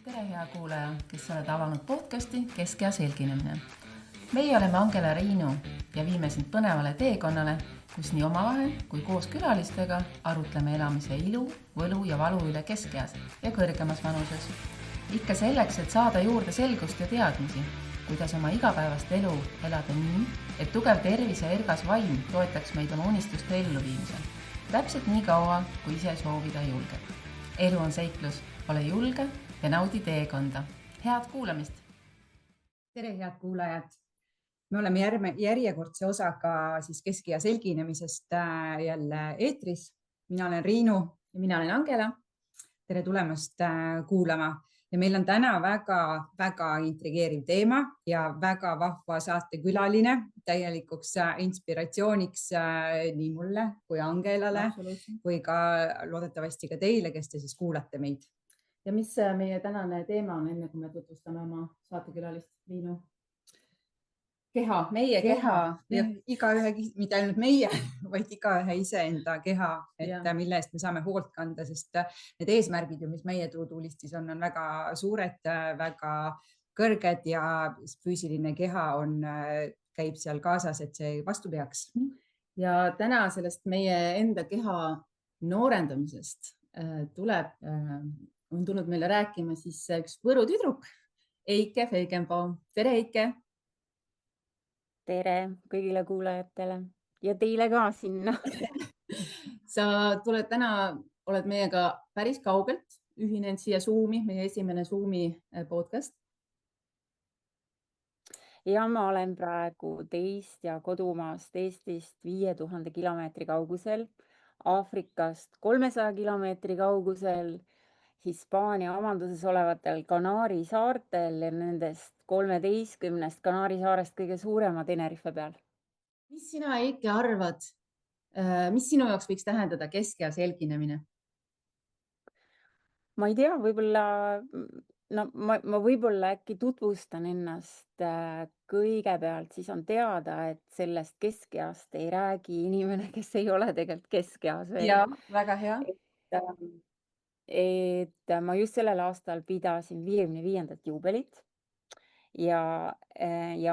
tere, hea kuulaja, kes sa oled avanud podcasti Keskea selginemine. Meie oleme Angela ja Riinu ja viime sind põnevale teekonnale, kus nii omavahel kui koos külalistega arutleme elamise ilu, võlu ja valu üle keskeas ja kõrgemas vanuses. Ikka selleks, et saada juurde selgust ja teadmisi, kuidas oma igapäevast elu elada nii, et tugev tervis ja ergas vaim toetaks meid oma unistuste elluviimisel. Täpselt nii kaua, kui ise soovida julgeb. Elu on seiklus, ole julge ja naudi teekonda. Head kuulamist! Tere, head kuulajad! Me oleme järjekordse osaga Keskea selginemisest jälle eetris. Mina olen Riinu ja mina olen Angela. Tere tulemast kuulama. Ja meil on täna väga intrigeeriv teema ja väga vahva saatekülaline, täielikuks inspiratsiooniks nii mulle kui Angelale kui ka loodetavasti ka teile, kes te siis kuulate meid. Ja mis meie tänane teema on, enne kui me tutvustame oma saatekülalist Riinu? Keha, meie keha. Igaühe, mitte ainult meie, vaid igaühe iseenda keha, mille eest me saame hoolt kanda, sest need eesmärgid, mis meie tuulistis on väga suured, väga kõrged ja füüsiline keha käib seal kaasas, et see vastu peaks. Ja täna sellest meie enda keha noorendamisest on tulnud meile rääkima siis üks Võru tüdruk, Eike Feigenbaum. Tere, Eike! Tere kõigile kuulajatele ja teile ka sinna. Sa oled meiega päris kaugelt ühinenud siia Zoomi, meie esimene Zoomi podcast. Ja ma olen praegu teist ja kodumaast Eestist 5000 kilomeetri kaugusel, Aafrikast 300 kilomeetri kaugusel, Hispaania omanduses olevatel Kanaari saartel ja nendest 13 Kanaari saarest kõige suurema Tenerife peal. Mis sina, Eike, arvad, mis sinu jaoks võiks tähendada Keskea selginemine? Ma ei tea, ma võib-olla äkki tutvustan ennast kõigepealt, siis on teada, et sellest Keskeast ei räägi inimene, kes ei ole tegelikult Keskeas veel. Ja, väga hea. Et ma just sellel aastal pidasin 55. juubelit ja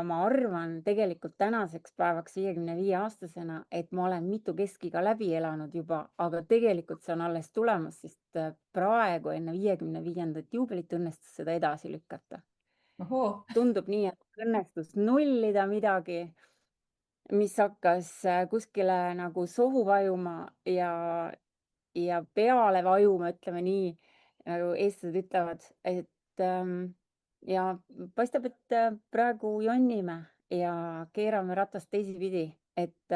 ma arvan tegelikult tänaseks päevaks 55-aastasena, et ma olen mitu keskiga läbi elanud juba, aga tegelikult see on alles tulemas, sest praegu enne 55. juubelit õnnestus seda edasi lükata. Tundub nii, et õnnestus nullida midagi, mis hakkas kuskile nagu sohu vajuma ja peale vajuma, ütleme nii, nagu eestlased ütlevad, et ja paistab, et praegu jonnime ja keerame ratast teisipidi, et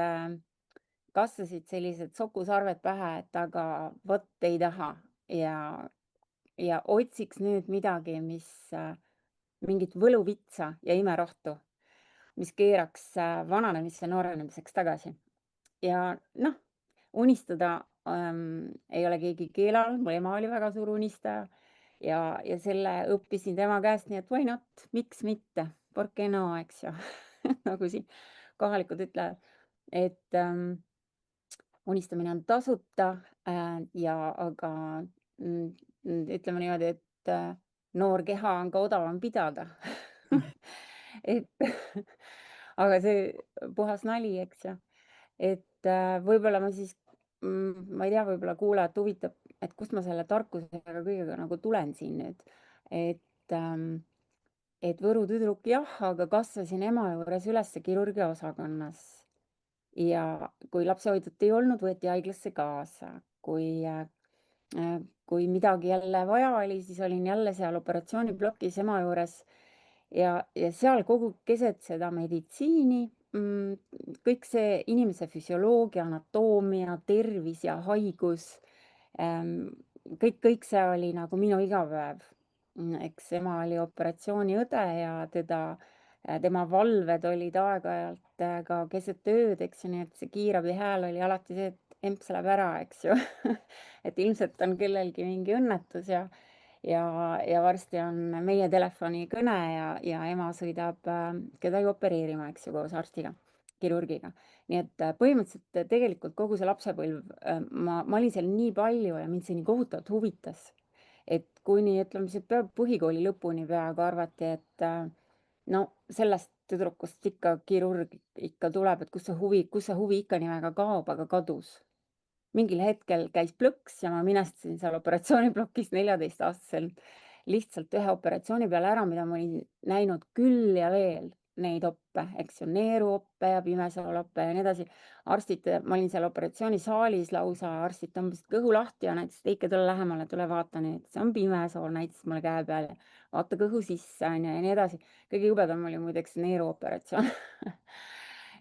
kasvasid sellised sokusarved pähe, et aga vot ei taha ja otsiks nüüd midagi, mingit võluvitsa ja imerohtu, mis keeraks vananemisse noorenemiseks tagasi. Ja unistada ei ole keegi keelanud, mu ema oli väga suur unistaja ja selle õppisin tema käest, nii et why not, miks mitte, por qué no, eks ju, nagu siin kohalikud ütlevad, et unistamine on tasuta aga ütleme niimoodi, et noor keha on ka odavam pidada. Aga see puhas nali, eks ju, et võib-olla ma siis ma ei tea, võib-olla kuulajat huvitab, et kust ma selle tarkusega kõigega nagu tulen siin nüüd, et Võru tüdruk jah, aga kasvasin ema juures üles kirurgia osakonnas ja kui lapsehoidjat ei olnud, võeti haiglasse kaasa. Kui midagi jälle vaja oli, siis olin jälle seal operatsiooniplokis ema juures ja seal kogu keset seda meditsiini, kõik see inimese füsioloogia, anatoomia, tervis ja haigus, kõik see oli nagu minu igapäev. Eks ema oli operatsiooniõde ja tema valved olid aeg-ajalt ka keset ööd, eks ju, nii et see kiirabi hääl oli alati see, et emps läheb ära, eks ju. Et ilmselt on kellelgi mingi õnnetus ja varsti on meie telefoni kõne ja ema sõidab kedagi opereerima, eks ju, koos arstiga, kirurgiga. Nii et põhimõtteliselt tegelikult kogu see lapsepõlv, ma olin seal nii palju ja mind see nii kohutavalt huvitas, et kuni ütleme, see põhikooli lõpuni peaaegu arvati, et no sellest tüdrukust ikka kirurg ikka tuleb, et kus see huvi ikka nii väga kaob, aga kadus. Mingil hetkel käis plõks ja ma minestasin seal operatsiooniplokis 14-aastaselt lihtsalt ühe operatsiooni peale ära, mida ma olin näinud küll ja veel neid oppe, eks ju, neeruoppe ja pimesooloppe ja nii edasi. Arstid, ma olin seal operatsioonisaalis lausa, arstid tõmbasid kõhu lahti ja näitasid, Eike, tule lähemale, tule vaata nüüd, see on pimesool, näitasid mulle käe peal ja vaata kõhu sisse on ju ja nii edasi. Kõige jubedam oli muideks neeruoperatsioon.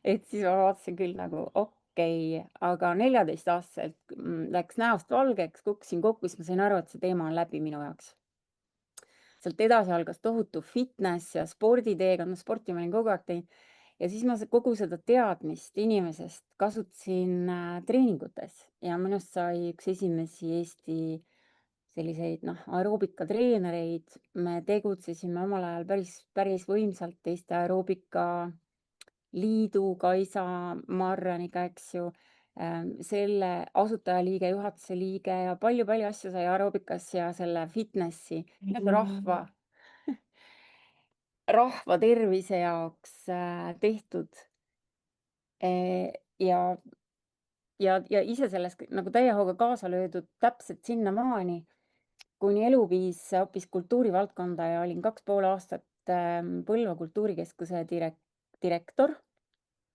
Et siis ma vaatasin küll nagu okei, aga 14-aastaselt läks näost valgeks, kukkusin kokku, siis ma sain aru, et see teema on läbi minu jaoks. Sealt edasi algas tohutu fitness ja sporditeekond, sporti ma olin kogu aeg teinud ja siis ma kogu seda teadmist inimesest kasutasin treeningutes ja minust sai üks esimesi Eesti selliseid aeroobikatreenereid. Me tegutsesime omal ajal päris võimsalt Eesti Aeroobika Liidu, Kaisa Marraniga, eks ju, selle asutajaliige, juhatuse liige ja palju-palju asju sai aeroobikas ja selle fitnessi rahva tervise jaoks tehtud. Ja ise selles nagu täie hooga kaasa löödud täpselt sinnamaani, kuni elu viis hoopis kultuurivaldkonda ja olin 2,5 aastat Põlva kultuurikeskuse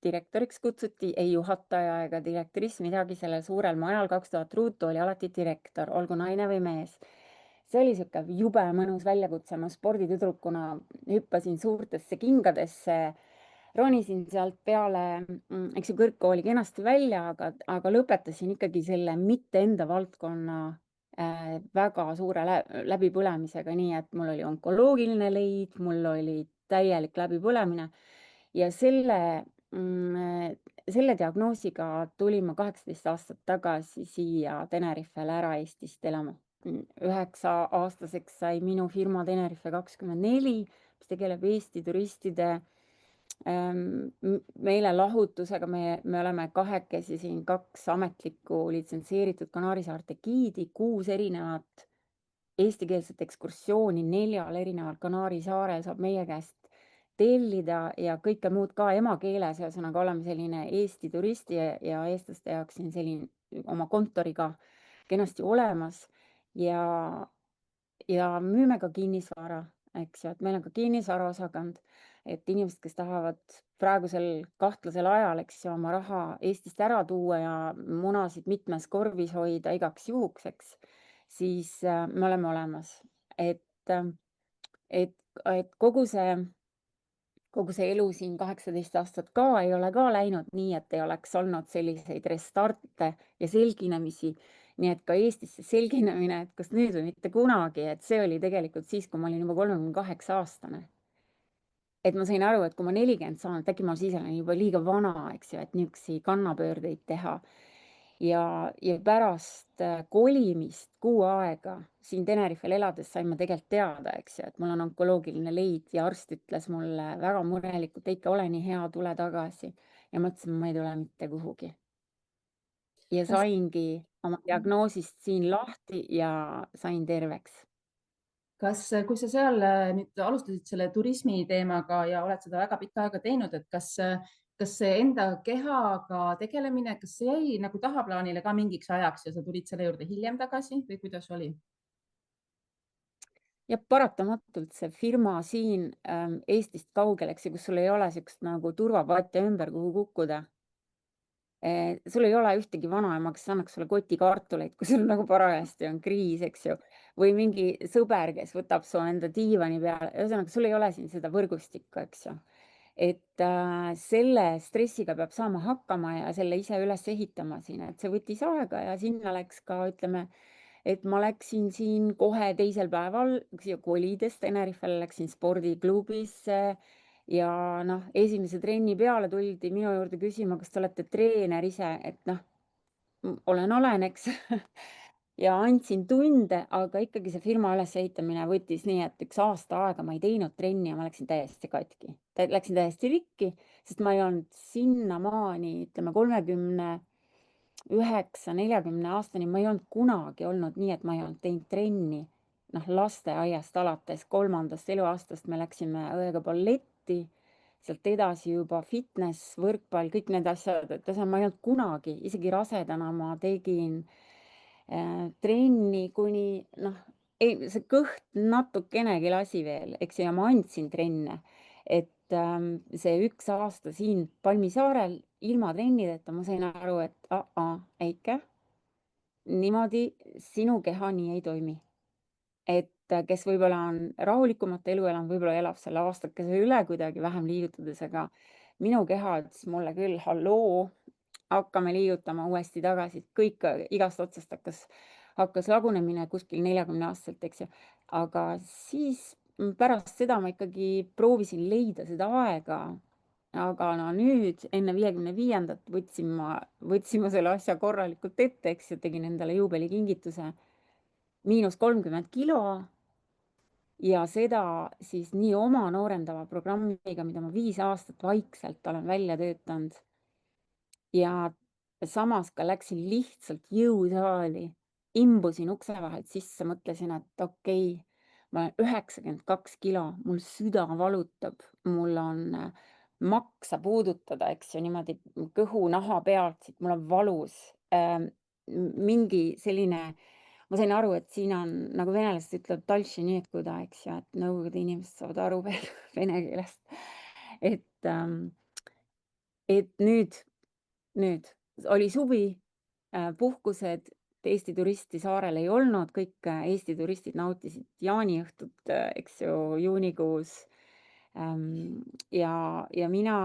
direktoriks kutsuti, ei juhataja ega direktoris midagi, sellel suurel majal 2000 ruutu oli alati direktor, olgu naine või mees. See oli sihuke jube mõnus väljakutse, ma sporditüdrukuna hüppasin suurtesse kingadesse, ronisin sealt peale, eks ju, kõrgkooli kenasti välja, aga lõpetasin ikkagi selle mitte enda valdkonna väga suure läbipõlemisega, nii et mul oli onkoloogiline leid, mul oli täielik läbipõlemine ja selle diagnoosiga tulin ma 18 aastat tagasi siia Tenerifele ära Eestist elama. 9-aastaseks sai minu firma Tenerife 24, mis tegeleb Eesti turistide meelelahutusega. Me oleme kahekesi siin 2 ametlikku litsenseeritud Kanaari saarte giidi, 6 erinevat eestikeelset ekskursiooni 4 erineval Kanaari saarel saab meie käest tellida ja kõike muud ka emakeeles, ühesõnaga oleme selline Eesti turisti ja eestlaste jaoks siin selline oma kontoriga kenasti olemas ja müüme ka kinnisvara, eks ju, et meil on ka kinnisvaraosakond, et inimesed, kes tahavad praegusel kahtlasel ajal, eks ju, oma raha Eestist ära tuua ja munasid mitmes korvis hoida igaks juhuks, eks, siis me oleme olemas, et kogu see elu siin 18 aastat ka ei ole ka läinud nii, et ei oleks olnud selliseid restarte ja selginemisi. Nii et ka Eestisse selginemine, et kas nüüd või mitte kunagi, et see oli tegelikult siis, kui ma olin juba 38-aastane. Et ma sain aru, et kui ma 40 saan, et äkki ma siis olen juba liiga vana, eks ju, et niisuguseid kannapöördeid teha. Ja pärast kolimist 6 aega siin Tenerifel elades sain ma tegelikult teada, eks ju, et mul on onkoloogiline leid ja arst ütles mulle väga murelikult, Eike, ole nii hea, tule tagasi. Ja mõtlesin, ma ei tule mitte kuhugi. Ja saingi oma diagnoosist siin lahti ja sain terveks. Kui sa seal nüüd alustasid selle turismi teemaga ja oled seda väga pikka aega teinud, et kas see enda kehaga tegelemine, kas see jäi nagu tahaplaanile ka mingiks ajaks ja sa tulid selle juurde hiljem tagasi või kuidas oli? Ja paratamatult see firma siin Eestist kaugel, eks ju, kus sul ei ole niisugust nagu turvapatja ümber, kuhu kukkuda. Sul ei ole ühtegi vanaema, kes annaks sulle koti kartuleid, kui sul nagu parajasti on kriis, eks ju, või mingi sõber, kes võtab su enda diivani peale. Ühesõnaga, sul ei ole siin seda võrgustikku, eks ju. Et selle stressiga peab saama hakkama ja selle ise üles ehitama siin, et see võttis aega ja sinna läks ka, ütleme, et ma läksin siin kohe teisel päeval kolides Tenerifele, läksin spordiklubisse ja esimese trenni peale tuldi minu juurde küsima, kas te olete treener ise, et olen, eks. Ja andsin tunde, aga ikkagi see firma ülesehitamine võttis nii, et 1 aasta aega ma ei teinud trenni ja ma läksin täiesti katki. Läksin täiesti rikki, sest ma ei olnud sinnamaani, ütleme 39-40 aastani, ma ei olnud kunagi olnud nii, et ma ei olnud teinud trenni noh, lasteaiast alates 3. eluaastast me läksime õega balletti, sealt edasi juba fitness, võrkpall, kõik need asjad, et ma ei olnud kunagi, isegi rasedana ma tegin trenni kuni noh, see kõht natukenegi lasi veel, eks ju, ja ma andsin trenne, et see 1 aasta siin Palmisaarel ilma trennideta ma sain aru, et Eike, niimoodi sinu keha nii ei toimi. Et kes võib-olla on rahulikumat elu elanud, võib-olla elab selle aastakese üle kuidagi vähem liigutades, aga minu keha ütles mulle küll, halloo, hakkame liigutama uuesti tagasi, kõik igast otsast hakkas lagunemine kuskil 40-aastaselt, eks ju. Aga siis pärast seda ma ikkagi proovisin leida seda aega. Aga no nüüd enne 55. võtsin ma selle asja korralikult ette, eks ju, tegin endale juubelikingituse -30 kilo. Ja seda siis nii oma noorendava programmiga, mida ma 5 aastat vaikselt olen välja töötanud. Ja samas ka läksin lihtsalt jõusaali, imbusin ukse vahelt sisse, mõtlesin, et okei, ma olen 92 kilo, mul süda valutab, mul on maksa puudutada, eks ju, niimoodi kõhu naha pealt, siit mul on valus. Mingi selline, ma sain aru, et siin on, nagu venelased ütlevad, talši niekuda, eks ju, et nõukogude inimesed saavad aru veel vene keelest. Et nüüd oli suvi, puhkused, Eesti turisti saarel ei olnud, kõik Eesti turistid nautisid jaaniõhtut, eks ju, juunikuus. Ja mina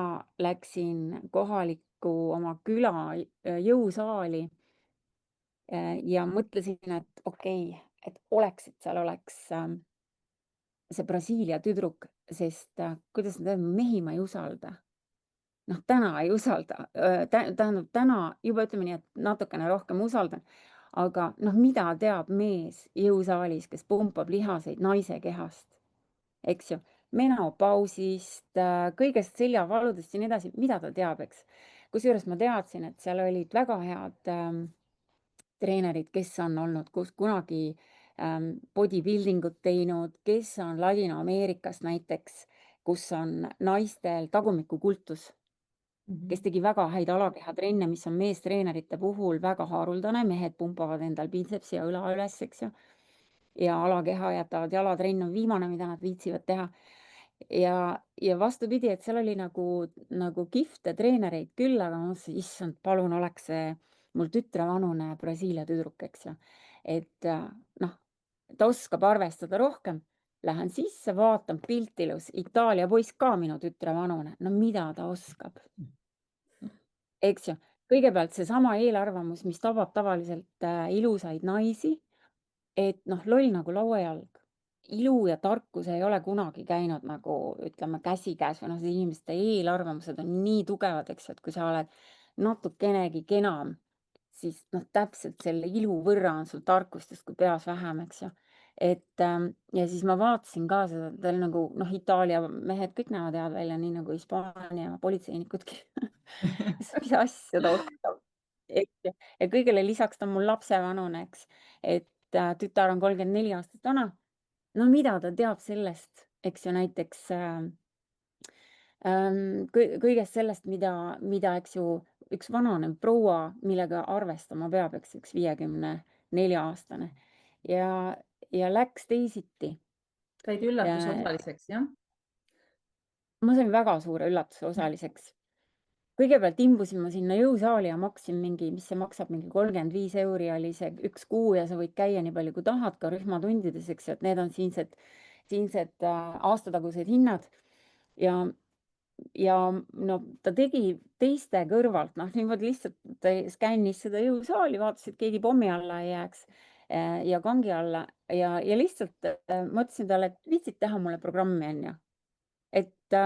läksin kohalikku oma küla jõusaali ja mõtlesin, et okei, et oleks, et seal oleks see Brasiilia tüdruk, sest kuidas nad öelnud, mehi ma ei usalda. Noh, täna ei usalda, tähendab täna juba ütleme nii, et natukene rohkem usaldan, aga noh, mida teab mees jõusaalis, kes pumpab lihaseid naise kehast, eks ju, menopausist, kõigest seljavaludest ja nii edasi, mida ta teab, eks. Kusjuures ma teadsin, et seal olid väga head treenerid, kes on olnud kunagi bodybuilding ut teinud, kes on Ladina-Ameerikas näiteks, kus on naistel tagumikukultus, kes tegi väga häid alakehatrenne, mis on meestreenerite puhul väga haruldane, mehed pumpavad endal biitsepsi ja õla üles, eks ju. Ja alakeha jätavad, jalatrenn on viimane, mida nad viitsivad teha. Ja vastupidi, et seal oli nagu kihvte treenereid küll, aga ma mõtlesin, issand, palun oleks see mul tütrevanune Brasiilia tüdruk, eks ju. Et noh, ta oskab arvestada rohkem. Lähen sisse, vaatan, pilt ilus, Itaalia poiss ka minu tütrevanune. No mida ta oskab? Eks ju, kõigepealt seesama eelarvamus, mis tabab tavaliselt ilusaid naisi, et noh, loll nagu lauajalg. Ilu ja tarkus ei ole kunagi käinud nagu ütleme käsikäes või noh, inimeste eelarvamused on nii tugevad, eks ju, et kui sa oled natukenegi kenam, siis noh, täpselt selle ilu võrra on sul tarkust justkui peas vähem, eks ju. Ja siis ma vaatasin ka seda, ta oli nagu noh, Itaalia mehed kõik näevad head välja, nii nagu Hispaania politseinikudki. Mis asja ta oskab, eks ju. Ja kõigele lisaks ta on mul lapsevanune, eks. Et tütar on 34 aastat vana. No mida ta teab sellest, eks ju, näiteks kõigest sellest, mida, eks ju, üks vananev proua, millega arvestama peab, eks üks 54-aastane. Ja läks teisiti. Said üllatuse osaliseks, jah? Ma sain väga suure üllatuse osaliseks. Kõigepealt imbusin ma sinna jõusaali ja maksin mingi, mis see maksab, mingi 35 € oli see 1 kuu ja sa võid käia nii palju kui tahad ka rühmatundides, eks ju, et need on siinsed aastatagused hinnad. Ja no ta tegi teiste kõrvalt, noh niimoodi lihtsalt ta skännis seda jõusaali, vaatas, et keegi pommi alla ei jääks ja kangi alla ja lihtsalt mõtlesin talle, et viitsid teha mulle programmi, on ju. Et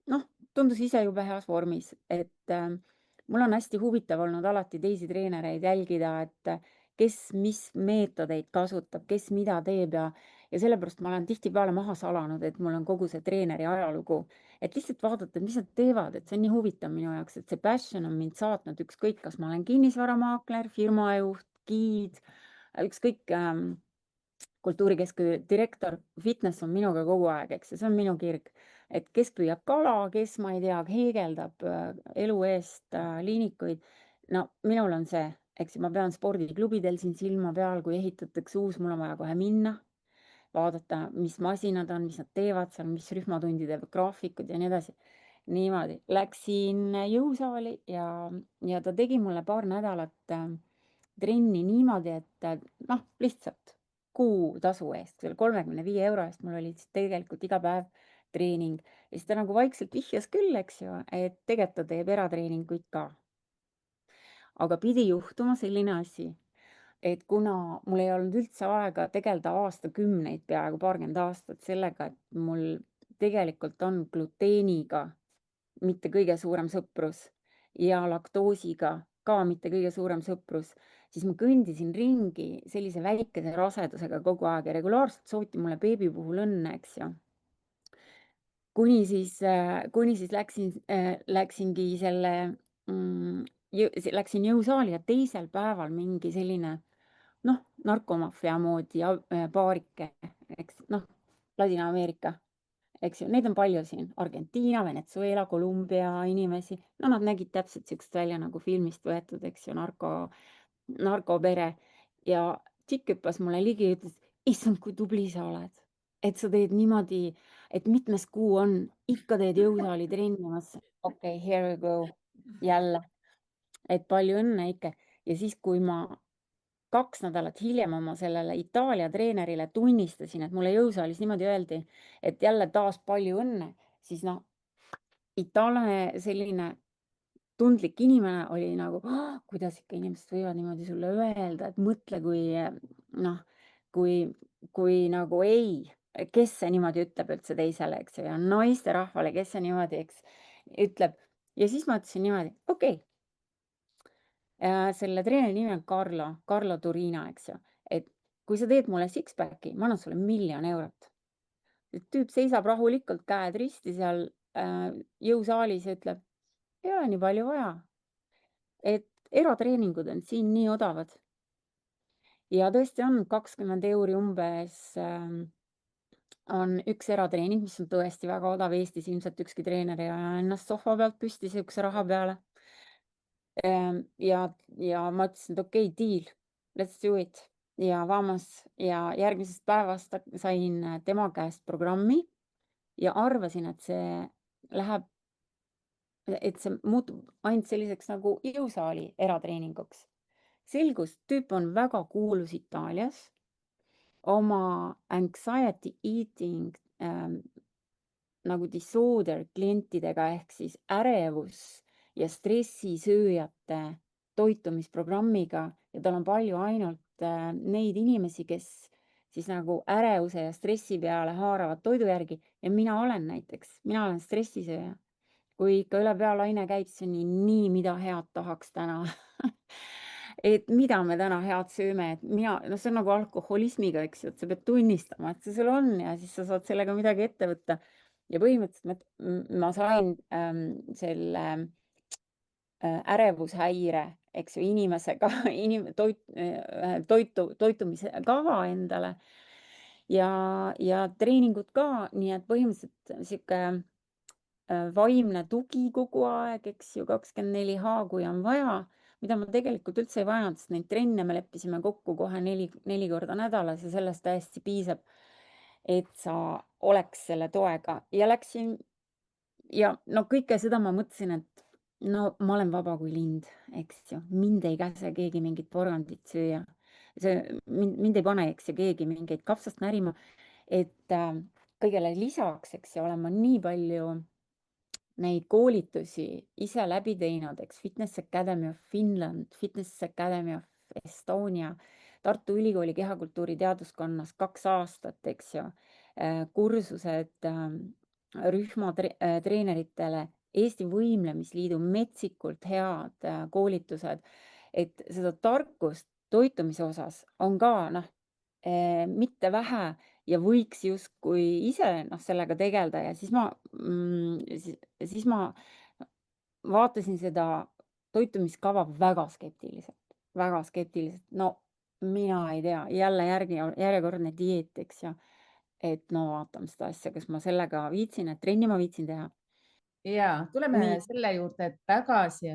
noh, tundus ise jube heas vormis, et mul on hästi huvitav olnud alati teisi treenereid jälgida, et kes mis meetodeid kasutab, kes mida teeb ja sellepärast ma olen tihtipeale maha salanud, et mul on kogu see treeneri ajalugu, et lihtsalt vaadata, mis nad teevad, et see on nii huvitav minu jaoks, et see passion on mind saatnud ükskõik, kas ma olen kinnisvaramaakler, firmajuht, giid, ükskõik kultuurikeskuse direktor, fitness on minuga kogu aeg, eks ju, see on minu kirg. Et kes püüab kala, kes, ma ei tea, heegeldab elu eest liinikuid. No minul on see, eks ju, ma pean spordiklubidel siin silma peal, kui ehitatakse uus, mul on vaja kohe minna, vaadata, mis masinad on, mis nad teevad seal, mis rühmatundide graafikud ja nii edasi. Niimoodi. Läksin jõusaali ja ta tegi mulle paar nädalat trenni niimoodi, et noh, lihtsalt kuutasu eest, selle 35 euro eest mul oli siis tegelikult iga päev treening. Ja siis ta nagu vaikselt vihjas küll, eks ju, et tegelikult ta teeb eratreeninguid ka. Aga pidi juhtuma selline asi, et kuna mul ei olnud üldse aega tegeleda aastakümneid, peaaegu paarkümmend aastat sellega, et mul tegelikult on gluteeniga mitte kõige suurem sõprus ja laktoosiga ka mitte kõige suurem sõprus, siis ma kõndisin ringi sellise väikese rasedusega kogu aeg ja regulaarselt sooviti mulle beebi puhul õnne, eks ju. Kuni siis läksingi läksin jõusaali ja teisel päeval mingi selline narkomaffia moodi paarike, eks, Ladina-Ameerika, eks ju, neid on palju siin, Argentiina, Venezuela, Kolumbia inimesi, no nad nägid täpselt siukest välja nagu filmist võetud, eks ju, narkopere ja tšikk hüppas mulle ligi ja ütles, issand, kui tubli sa oled, et sa teed niimoodi, et mitmes kuu on, ikka teed jõusaali trennimas. Okei, here we go, jälle, et palju õnne ikka. Ja siis, kui ma 2 nädalat hiljem oma sellele Itaalia treenerile tunnistasin, et mulle jõusaalis niimoodi öeldi, et jälle taas palju õnne, siis itaallane selline tundlik inimene oli nagu, kuidas ikka inimesed võivad niimoodi sulle öelda, et mõtle, kui nagu ei, kes see niimoodi ütleb üldse teisele, eks ju, ja naisterahvale, kes see niimoodi, eks, ütleb. Ja siis ma ütlesin niimoodi, okei. Selle treeneri nimi on Carlo Turina, eks ju, et kui sa teed mulle six-packi, ma annan sulle 1 000 000 eurot. Tüüp seisab rahulikult, käed risti seal jõusaalis ja ütleb, ei ole nii palju vaja. Et eratreeningud on siin nii odavad. Ja tõesti on 20 euri umbes on üks eratreening, mis on tõesti väga odav. Eestis ilmselt ükski treener ei aja ennast sohva pealt püsti siukse raha peale. Ja ma ütlesin, et okei, deal, let's do it. Ja vamos, ja järgmisest päevast sain tema käest programmi ja arvasin, et see muutub ainult selliseks nagu jõusaali eratreeninguks. Selgus, tüüp on väga kuulus Itaalias oma anxiety eating nagu disorder klientidega ehk siis ärevus ja stressisööjate toitumisprogrammiga ja tal on palju ainult neid inimesi, kes siis nagu ärevuse ja stressi peale haaravad toidu järgi ja mina olen stressisööja. Kui ikka üle pealaine käib, siis on nii, mida head tahaks täna. Et mida me täna head sööme, et see on nagu alkoholismiga, eks ju, et sa pead tunnistama, et see sul on ja siis sa saad sellega midagi ette võtta. Ja põhimõtteliselt ma sain selle ärevushäire, eks ju, inimesega, toitumise kava endale ja treeningud ka, nii et põhimõtteliselt sihuke vaimne tugi kogu aeg, eks ju, 24H, kui on vaja, mida ma tegelikult üldse ei vajanud, sest neid trenne me leppisime kokku kohe 4 korda nädalas ja sellest täiesti piisab, et sa oleks selle toega. Ja läksin ja kõike seda ma mõtlesin, et ma olen vaba kui lind, eks ju, mind ei käse keegi mingit porgandit süüa. Mind ei pane, eks ju, keegi mingeid kapsast närima, et kõigele lisaks, eks ju, olen ma nii palju neid koolitusi ise läbi teinud, eks Fitness Academy of Finland, Fitness Academy of Estonia, Tartu Ülikooli kehakultuuri teaduskonnas 2 aastat, eks ju, kursused rühmatreeneritele, Eesti Võimlemisliidu metsikult head koolitused, et seda tarkust toitumise osas on ka mitte vähe ja võiks justkui ise sellega tegeleda ja siis ma vaatasin seda toitumiskava väga skeptiliselt. No mina ei tea, jälle järjekordne dieet, eks ju. Et no vaatame seda asja, kas ma sellega viitsin, et trenni ma viitsin teha. Ja tuleme Nii. selle juurde tagasi,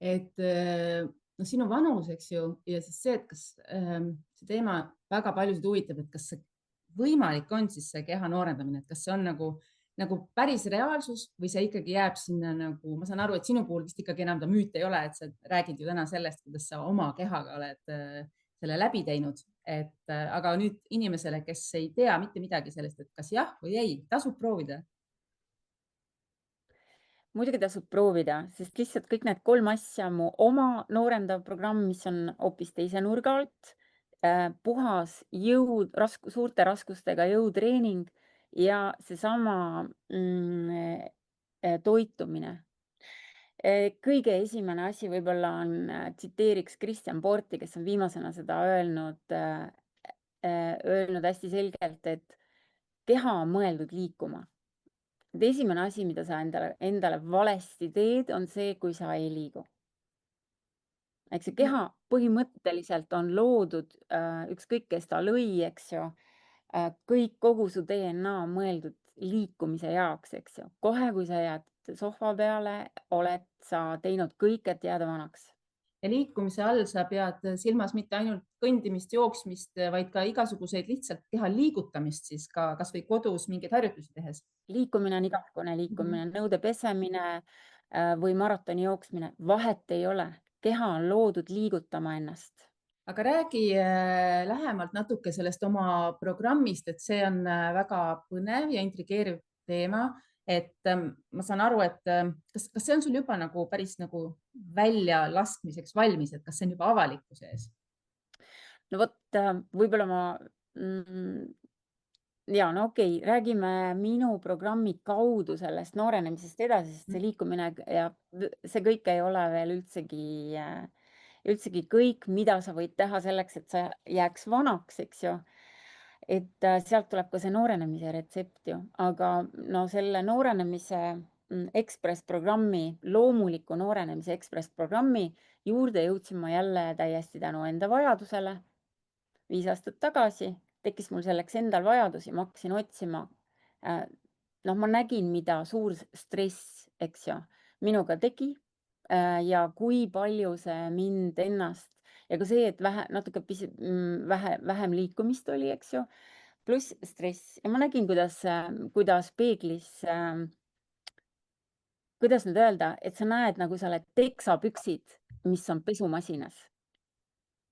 et no sinu vanus, eks ju, ja siis see, et kas see teema väga paljusid huvitab, et kas see võimalik on siis see keha noorendamine, et kas see on nagu päris reaalsus või see ikkagi jääb sinna nagu, ma saan aru, et sinu puhul vist ikkagi enam ta müüt ei ole, et sa räägid ju täna sellest, kuidas sa oma kehaga oled selle läbi teinud, aga nüüd inimesele, kes ei tea mitte midagi sellest, et kas jah või ei, tasub proovida. Muidugi tasub proovida, sest lihtsalt kõik need 3 asja, mu oma noorendav programm, mis on hoopis teise nurga alt, puhas jõud, suurte raskustega jõutreening ja seesama toitumine. Kõige esimene asi võib-olla on, tsiteeriks Christian Porti, kes on viimasena seda öelnud hästi selgelt, et keha on mõeldud liikuma. Esimene asi, mida sa endale valesti teed, on see, kui sa ei liigu. Eks see keha põhimõtteliselt on loodud, ükskõik kes ta lõi, eks ju, kogu su DNA on mõeldud liikumise jaoks, eks ju. Kohe, kui sa jääd sohva peale, oled sa teinud kõik, et jääda vanaks. Ja liikumise all sa pead silmas mitte ainult kõndimist, jooksmist, vaid ka igasuguseid lihtsalt keha liigutamist siis ka kas või kodus mingeid harjutusi tehes. Liikumine on igasugune liikumine, nõude pesemine või maratoni jooksmine, vahet ei ole. Keha on loodud liigutama ennast. Aga räägi lähemalt natuke sellest oma programmist, et see on väga põnev ja intrigeeriv teema. Et ma saan aru, et kas see on sul juba nagu päris nagu välja laskmiseks valmis, et kas see on juba avalikkuse ees? No vot, võib-olla ma ja no okei, räägime minu programmi kaudu sellest noorenemisest edasi, sest see liikumine ja see kõik ei ole veel üldsegi kõik, mida sa võid teha selleks, et sa jääks vanaks, eks ju. Et sealt tuleb ka see noorenemise retsept ju, aga no selle noorenemise ekspressprogrammi, loomuliku noorenemise ekspressprogrammi juurde jõudsin ma jälle täiesti tänu enda vajadusele. 5 aastat tagasi tekkis mul selleks endal vajadus ja ma hakkasin otsima. Noh, ma nägin, mida suur stress, eks ju, minuga tegi ja kui palju see mind ennast ja ka see, et natuke vähem liikumist oli, eks ju, pluss stress ja ma nägin, kuidas peeglis, kuidas nüüd öelda, et sa näed, nagu sa oled teksapüksid, mis on pesumasinas.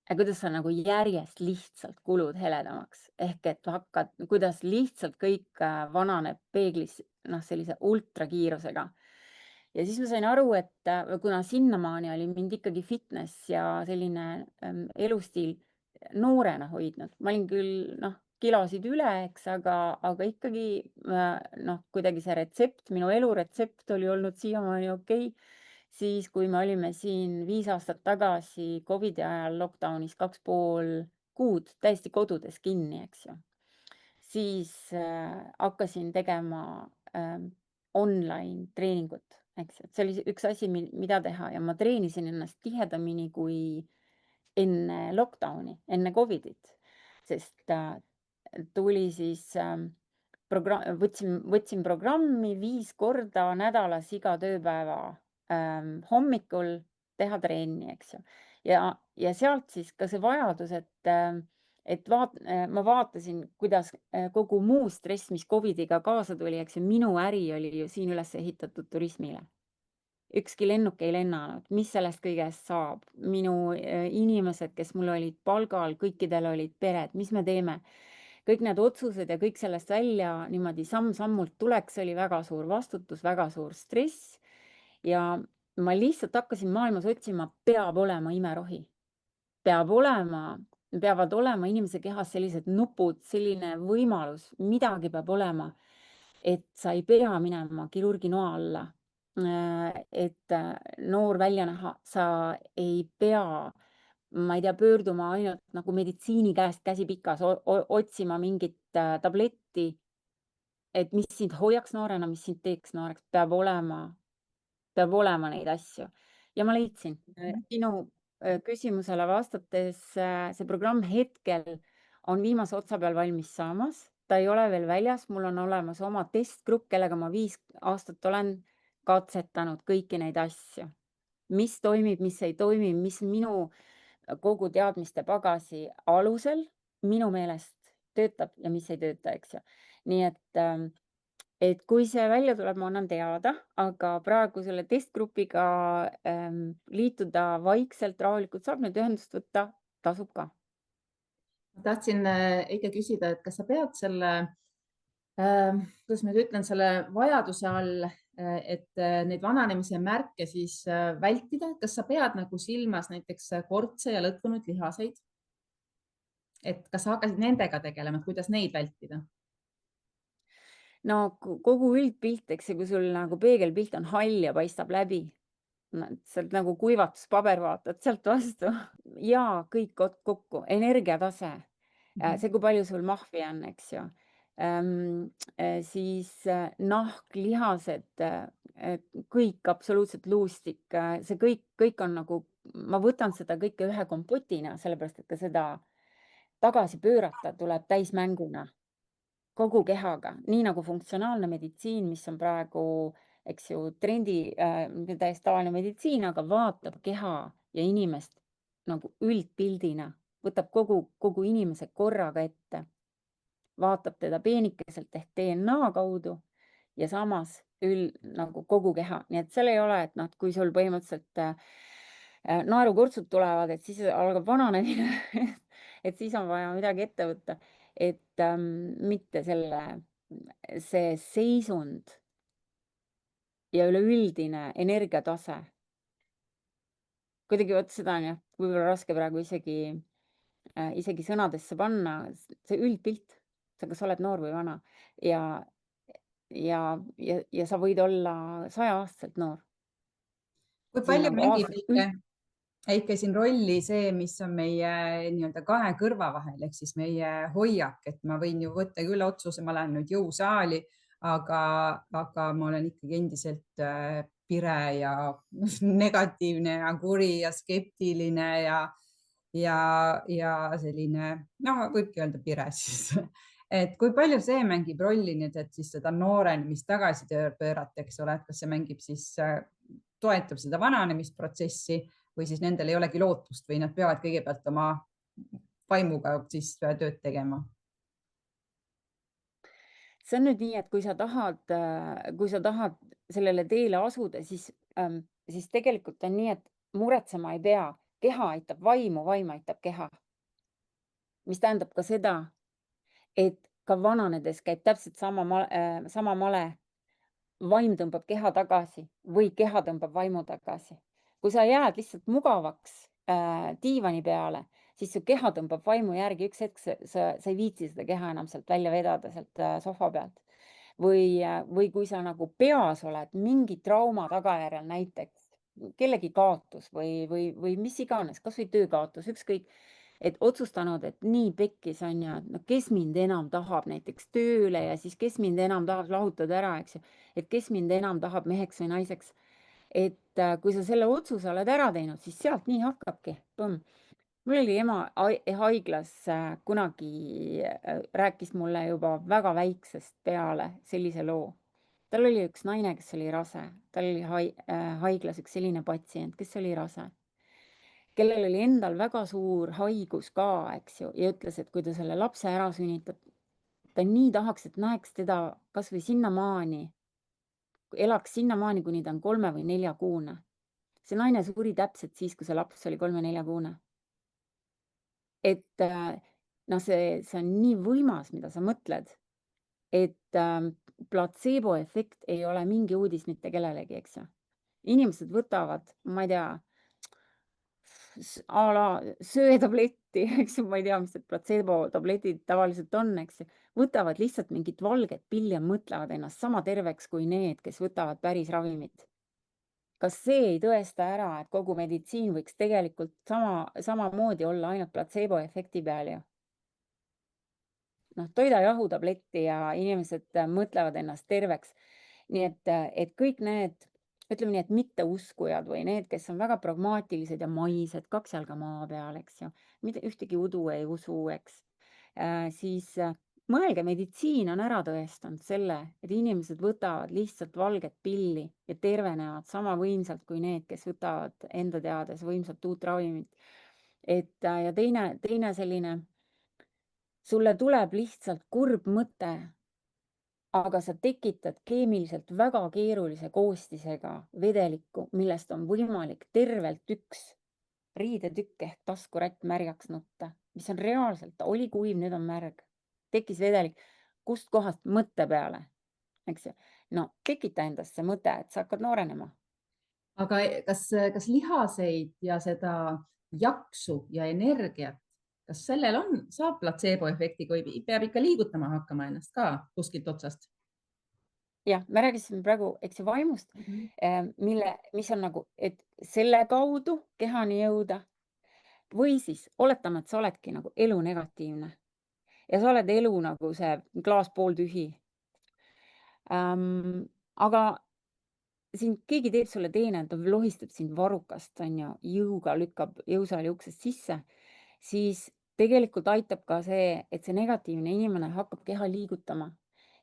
Ja kuidas sa nagu järjest lihtsalt kulud heledamaks, ehk et hakkad, kuidas lihtsalt kõik vananeb peeglis sellise ultrakiirusega. Ja siis ma sain aru, et kuna sinnamaani oli mind ikkagi fitness ja selline elustiil noorena hoidnud, ma olin küll kilosid üle, eks, aga ikkagi kuidagi see retsept, minu eluretsept oli olnud siiamaani okei. Siis, kui me olime siin 5 aastat tagasi COVID-i ajal lockdownis 2,5 kuud täiesti kodudes kinni, eks ju, siis hakkasin tegema online treeningut, eks ju. See oli üks asi, mida teha ja ma treenisin ennast tihedamini kui enne lockdowni, enne COVID-it, sest tuli siis võtsin programmi 5 korda nädalas iga tööpäeva hommikul teha trenni, eks ju. Ja sealt siis ka see vajadus, et ma vaatasin, kuidas kogu muu stress, mis COVID-iga kaasa tuli, eks ju, minu äri oli ju siin üles ehitatud turismile. Ükski lennuk ei lennanud, mis sellest kõigest saab? Minu inimesed, kes mul olid palgal, kõikidel olid pered, mis me teeme? Kõik need otsused ja kõik sellest välja niimoodi samm-sammult tuleks, oli väga suur vastutus, väga suur stress. Ja ma lihtsalt hakkasin maailmas otsima, peab olema imerohi. Peavad olema inimese kehas sellised nupud, selline võimalus, midagi peab olema, et sa ei pea minema kirurgi noa alla, et noor välja näha, sa ei pea, ma ei tea, pöörduma ainult nagu meditsiini käest käsi pikas, otsima mingit tabletti, et mis sind hoiaks noorena, mis sind teeks nooreks, peab olema neid asju. Ja ma leidsin küsimusele vastates, see programm hetkel on viimase otsa peal valmis saamas. Ta ei ole veel väljas, mul on olemas oma testgrupp, kellega ma 5 aastat olen katsetanud kõiki neid asju. Mis toimib, mis ei toimi, mis minu kogu teadmiste pagasi alusel minu meelest töötab ja mis ei tööta, eks ju. Nii et kui see välja tuleb, ma annan teada, aga praegu selle testgrupiga liituda vaikselt, rahulikult saab nüüd ühendust võtta, tasub ka. Ma tahtsin Eike küsida, et kas sa pead selle, kuidas ma nüüd ütlen, selle vajaduse all, et neid vananemise märke siis vältida, kas sa pead nagu silmas näiteks kortse ja lõtkunud lihaseid? Et kas sa hakkasid nendega tegelema, et kuidas neid vältida? No kogu üldpilt, eks see, kui sul nagu peegelpilt on hall ja paistab läbi, sealt nagu kuivatuspaber vaatad sealt vastu ja kõik kokku, energiatase, see, kui palju sul mahvi on, eks ju. Siis nahk, lihased, kõik absoluutselt luustik, see kõik on nagu, ma võtan seda kõike ühe kompotina, sellepärast et ka seda tagasi pöörata tuleb täismänguna kogu kehaga, nii nagu funktsionaalne meditsiin, mis on praegu, eks ju, trendi, täiesti tavaline meditsiin, aga vaatab keha ja inimest nagu üldpildina, võtab kogu inimese korraga ette, vaatab teda peenikeselt ehk DNA kaudu ja samas nagu kogu keha. Nii et seal ei ole, et noh, kui sul põhimõtteliselt naerukurtsud tulevad, et siis algab vananemine, et siis on vaja midagi ette võtta, et mitte see seisund ja üleüldine energiatase. Kuidagi vot seda on jah, võib-olla raske praegu isegi sõnadesse panna, see üldpilt, sa kas oled noor või vana ja sa võid olla 100-aastaselt noor. Kui palju mängib Eike siin rolli see, mis on meie nii-öelda kahe kõrva vahel, ehk siis meie hoiak, et ma võin ju võtta küll otsuse, ma lähen nüüd jõusaali, aga ma olen ikkagi endiselt pire ja negatiivne ja kuri ja skeptiline ja selline, noh, võibki öelda pire siis. Et kui palju see mängib rolli nüüd, et siis seda noorenemist tagasi pöörata, eks ole, et kas see mängib siis, toetab seda vananemisprotsessi või siis nendel ei olegi lootust või nad peavad kõigepealt oma vaimuga siis tööd tegema? See on nüüd nii, et kui sa tahad sellele teele asuda, siis tegelikult on nii, et muretsema ei pea. Keha aitab vaimu, vaim aitab keha. Mis tähendab ka seda, et ka vananedes käib täpselt sama male. Vaim tõmbab keha tagasi või keha tõmbab vaimu tagasi. Kui sa jääd lihtsalt mugavaks diivani peale, siis su keha tõmbab vaimu järgi, üks hetk sa ei viitsi seda keha enam sealt välja vedada sealt sohva pealt. Või kui sa nagu peas oled mingi trauma tagajärjel näiteks, kellegi kaotus või mis iganes, kas või töökaotus, ükskõik, et otsustanud, et nii pekkis on ja no, kes mind enam tahab näiteks tööle ja siis kes mind enam tahab lahutada ära, eks ju, et kes mind enam tahab meheks või naiseks. Et kui sa selle otsuse oled ära teinud, siis sealt nii hakkabki. Mul oli ema haiglas kunagi rääkis mulle juba väga väiksest peale sellise loo. Tal oli üks naine, kes oli rase, tal oli haiglas üks selline patsient, kes oli rase, kellel oli endal väga suur haigus ka, eks ju, ja ütles, et kui ta selle lapse ära sünnitab, ta nii tahaks, et näeks teda kas või sinnamaani, elaks sinnamaani, kuni ta on 3 või 4 kuune. See naine suri täpselt siis, kui see laps oli 3 või 4 kuune. Et no see on nii võimas, mida sa mõtled, et platseeboefekt ei ole mingi uudis mitte kellelegi, eks ju. Inimesed võtavad, ma ei tea, a la söetabletti, eks ju, ma ei tea, mis need platseebotabletid tavaliselt on, eks ju, võtavad lihtsalt mingit valget pilli ja mõtlevad ennast sama terveks kui need, kes võtavad päris ravimit. Kas see ei tõesta ära, et kogu meditsiin võiks tegelikult samamoodi olla ainult platseeboefekti peal ju? Noh, toidajahutabletti ja inimesed mõtlevad ennast terveks. Nii et kõik need ütleme nii, et mitteuskujad või need, kes on väga pragmaatilised ja maised, 2 jalga maa peal, eks ju, mitte ühtegi udu ei usu, eks, siis mõelge, meditsiin on ära tõestanud selle, et inimesed võtavad lihtsalt valget pilli ja tervenevad sama võimsalt kui need, kes võtavad enda teades võimsat uut ravimit. Ja teine selline, sulle tuleb lihtsalt kurb mõte, aga sa tekitad keemiliselt väga keerulise koostisega vedelikku, millest on võimalik tervelt üks riidetükk ehk taskurätt märjaks nutta, mis on reaalselt, oli kuiv, nüüd on märg. Tekkis vedelik. Kust kohast? Mõtte peale, eks ju. No tekita endast see mõte, et sa hakkad noorenema. Aga kas lihaseid ja seda jaksu ja energiat, kas sellel saab platseeboefekti, kui peab ikka liigutama hakkama ennast ka kuskilt otsast? Jah, me rääkisime praegu, eks ju, vaimust, mis on nagu, et selle kaudu kehani jõuda või siis oletame, et sa oledki nagu elu negatiivne ja sa oled elu nagu see klaas pooltühi. Aga siin keegi teeb sulle teene, ta lohistab sind varrukast, on ju, jõuga lükkab jõusaali uksest sisse, siis tegelikult aitab ka see, et see negatiivne inimene hakkab keha liigutama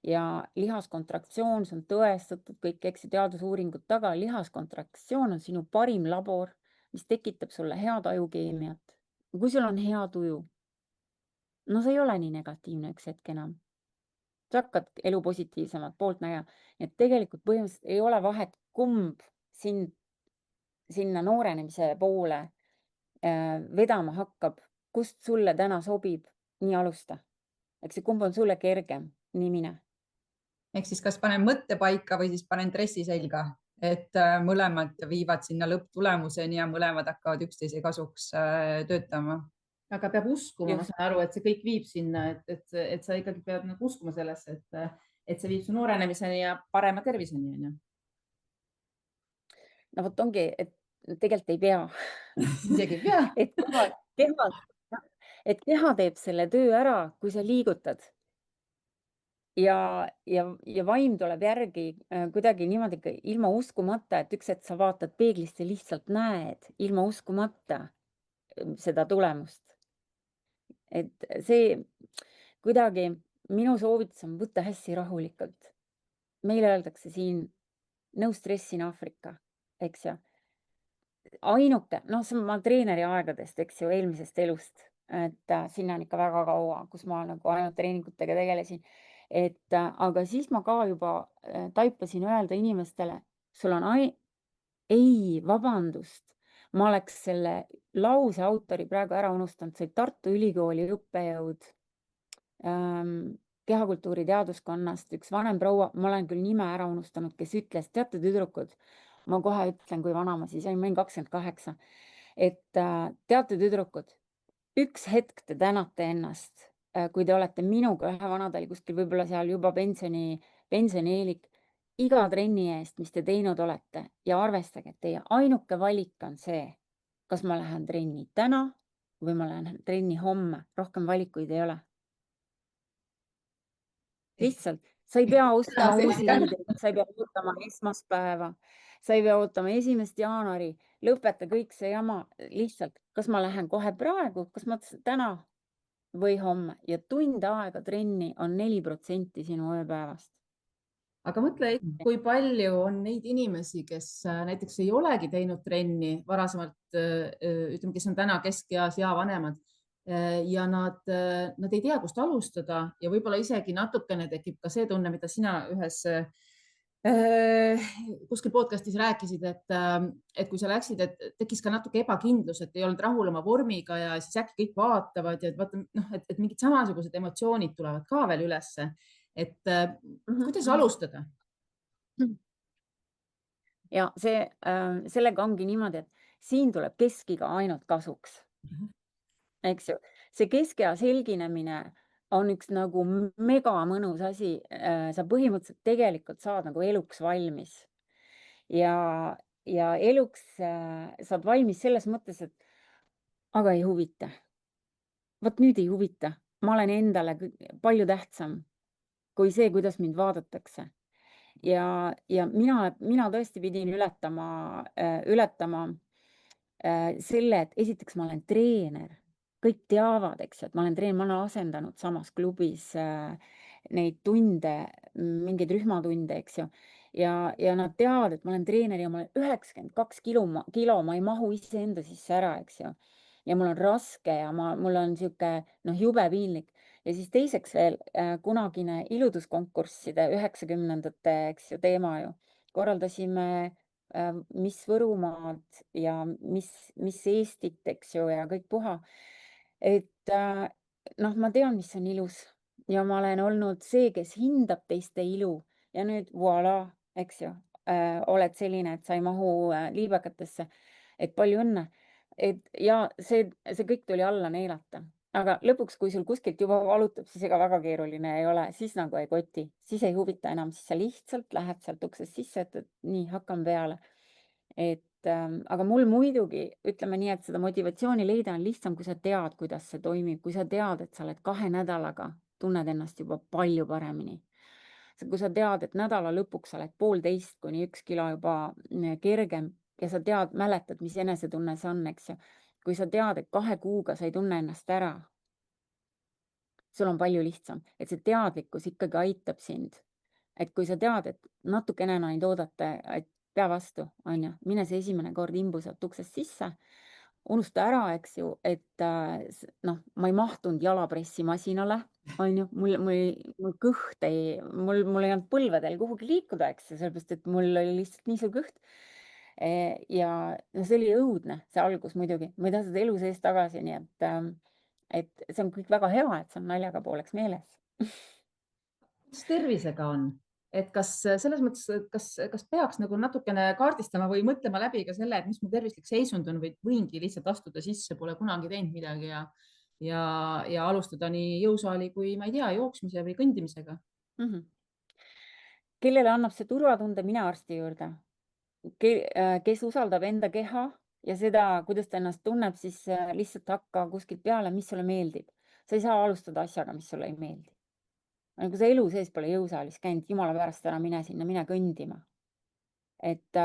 ja lihaskontraktsioon, see on tõestatud kõik, eks ju, teadusuuringud taga, lihaskontraktsioon on sinu parim labor, mis tekitab sulle head ajukeemiat. Kui sul on hea tuju, no see ei ole nii negatiivne üks hetk enam. Sa hakkad elu positiivsemat poolt nägema. Et tegelikult põhimõtteliselt ei ole vahet, kumb sinna noorenemise poole vedama hakkab, kust sulle täna sobib, nii alusta. Eks see, kumb on sulle kergem, nii mine. Ehk siis kas panen mõtte paika või siis panen dressi selga, et mõlemad viivad sinna lõpptulemuseni ja mõlemad hakkavad üksteise kasuks töötama. Aga peab uskuma, ma saan aru, et see kõik viib sinna, et sa ikkagi pead nagu uskuma sellesse, et see viib su noorenemiseni ja parema terviseni, on ju. No vot ongi, et tegelikult ei pea. Isegi ei pea. et keha teeb selle töö ära, kui sa liigutad. Ja vaim tuleb järgi kuidagi niimoodi ilma uskumata, et üks hetk sa vaatad peeglist ja lihtsalt näed ilma uskumata seda tulemust. Et see kuidagi minu soovitus on võtta hästi rahulikult. Meile öeldakse siin no stress in Africa, eks ju. Ainuke, noh, see on ma treeneri aegadest, eks ju, eelmisest elust, et sinna on ikka väga kaua, kus ma nagu ainult treeningutega tegelesin. Aga siis ma ka juba taipasin öelda inimestele, sul on ei, vabandust, ma oleks selle lause autori praegu ära unustanud, see Tartu Ülikooli õppejõud kehakultuuri teaduskonnast, üks vanem proua, ma olen küll nime ära unustanud, kes ütles, teate tüdrukud, ma kohe ütlen, kui vana ma siis olin, ma olin 28, et teate tüdrukud, üks hetk te tänate ennast, kui te olete minuga ühe vanadel kuskil võib-olla seal juba pensionieelik, iga trenni eest, mis te teinud olete ja arvestage, et teie ainuke valik on see, kas ma lähen trenni täna või ma lähen trenni homme, rohkem valikuid ei ole. Lihtsalt, sa ei pea ostama uusi riideid, sa ei pea ootama esmaspäeva, sa ei pea ootama 1. jaanuari, lõpeta kõik see jama, lihtsalt, kas ma lähen kohe praegu, kas ma täna või homme ja tund aega trenni on 4% sinu ööpäevast. Aga mõtle, kui palju on neid inimesi, kes näiteks ei olegi teinud trenni varasemalt, ütleme, kes on täna keskeas ja vanemad ja nad ei tea, kust alustada ja võib-olla isegi natukene tekib ka see tunne, mida sina ühes kuskil podcastis rääkisid, et kui sa läksid, et tekkis ka natuke ebakindlus, et ei olnud rahul oma vormiga ja siis äkki kõik vaatavad ja vaata, et mingid samasugused emotsioonid tulevad ka veel ülesse. Et kuidas alustada? Ja sellega ongi niimoodi, et siin tuleb keskiga ainult kasuks. Eks ju, see keskea selginemine on üks nagu mega mõnus asi. Sa põhimõtteliselt tegelikult saad nagu eluks valmis ja eluks saad valmis selles mõttes, et aga ei huvita. Vot nüüd ei huvita. Ma olen endale palju tähtsam kui see, kuidas mind vaadatakse. ja mina tõesti pidin ületama selle, et esiteks ma olen treener, kõik teavad, eks ju, et ma olen treener, ma olen asendanud samas klubis neid tunde, mingeid rühmatunde, eks ju. Ja nad teavad, et ma olen treener ja ma olen 92 kilo, ma ei mahu iseenda sisse ära, eks ju. Ja mul on raske ja mul on sihuke, jube piinlik. Ja siis teiseks veel kunagine iluduskonkursside 90ndate, eks ju, teema ju. Korraldasime mis Võrumaad ja mis Eestit, eks ju, ja kõik puha. Et ma tean, mis on ilus ja ma olen olnud see, kes hindab teiste ilu ja nüüd voilà, eks ju, oled selline, et sa ei mahu liibekatesse. Et palju õnne. Ja see kõik tuli alla neelata. Aga lõpuks, kui sul kuskilt juba valutab, siis ega väga keeruline ei ole, siis nagu ei koti, siis ei huvita enam, siis sa lihtsalt lähed sealt uksest sisse, et nii, hakkan peale. Aga mul muidugi, ütleme nii, et seda motivatsiooni leida on lihtsam, kui sa tead, kuidas see toimib, kui sa tead, et sa oled 2 nädalaga, tunned ennast juba palju paremini. Kui sa tead, et nädala lõpuks sa oled 1,5 kuni 1 kilo juba kergem ja sa tead, mäletad, mis enesetunne see on, eks ju. Kui sa tead, et 2 kuuga sa ei tunne ennast ära, sul on palju lihtsam, et see teadlikkus ikkagi aitab sind. Et kui sa tead, et natukene enam ei oodata, et pea vastu, on ju, mine see esimene kord imbu sealt uksest sisse, unusta ära, eks ju, et ma ei mahtunud jalapressimasinale, on ju, mul kõht mul ei olnud põlvedel kuhugi liikuda, eks ju, sellepärast, et mul oli lihtsalt nii suur kõht. Ja see oli õudne, see algus muidugi, ma ei taha seda elu sees tagasi, nii et see on kõik väga hea, et see on naljaga pooleks meeles. Mis tervisega on? Et kas selles mõttes, kas peaks nagu natukene kaardistama või mõtlema läbi ka selle, et mis mu tervislik seisund on või võingi lihtsalt astuda sisse, pole kunagi teinud midagi ja alustada nii jõusaali kui, ma ei tea, jooksmise või kõndimisega? Kellele annab see turvatunde, mine arsti juurde. Kes usaldab enda keha ja seda, kuidas ta ennast tunneb, siis lihtsalt hakka kuskilt peale, mis sulle meeldib. Sa ei saa alustada asjaga, mis sulle ei meeldi. Kui sa elu sees pole jõusaalis käinud, jumala pärast ära mine sinna, mine kõndima. Et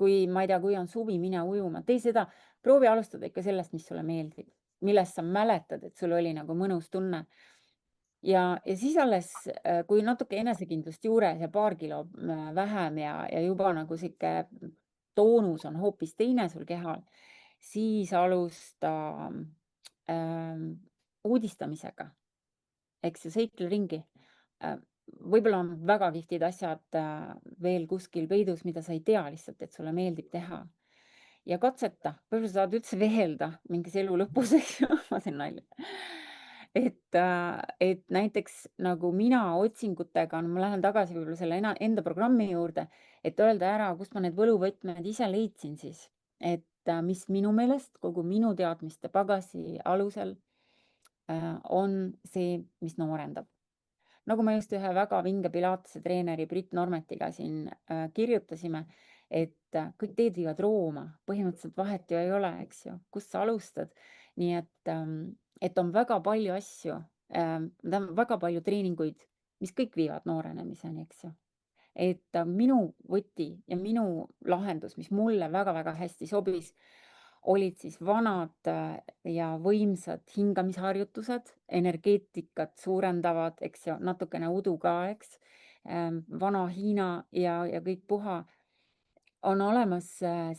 kui, ma ei tea, kui on suvi, mine ujuma, tee seda, proovi alustada ikka sellest, mis sulle meeldib, millest sa mäletad, et sul oli nagu mõnus tunne. Ja siis alles, kui natuke enesekindlust juures ja 2 kilo vähem ja juba nagu sihuke toonus on hoopis teine sul kehal, siis alusta uudistamisega, eks ju, seikle ringi. Võib-olla on väga kihvtid asjad veel kuskil peidus, mida sa ei tea lihtsalt, et sulle meeldib teha. Ja katseta, võib-olla saad üldse vehelda mingis elu lõpus, eks ju, ma teen nalja. Et näiteks nagu mina otsingutega, ma lähen tagasi võib-olla selle enda programmi juurde, et öelda ära, kust ma need võluvõtmed ise leidsin siis, et mis minu meelest kogu minu teadmiste pagasi alusel on see, mis noorendab. Nagu me just ühe väga vinge Pilatese treeneri Brit Normetiga siin kirjutasime, et kõik teed viivad Rooma, põhimõtteliselt vahet ju ei ole, eks ju, kust sa alustad. Nii et on väga palju asju, väga palju treeninguid, mis kõik viivad noorenemiseni, eks ju. Et minu võti ja minu lahendus, mis mulle väga-väga hästi sobis, olid siis vanad ja võimsad hingamisharjutused, energeetikat suurendavad, eks ju, natukene udu ka, eks, vana Hiina ja kõik puha. On olemas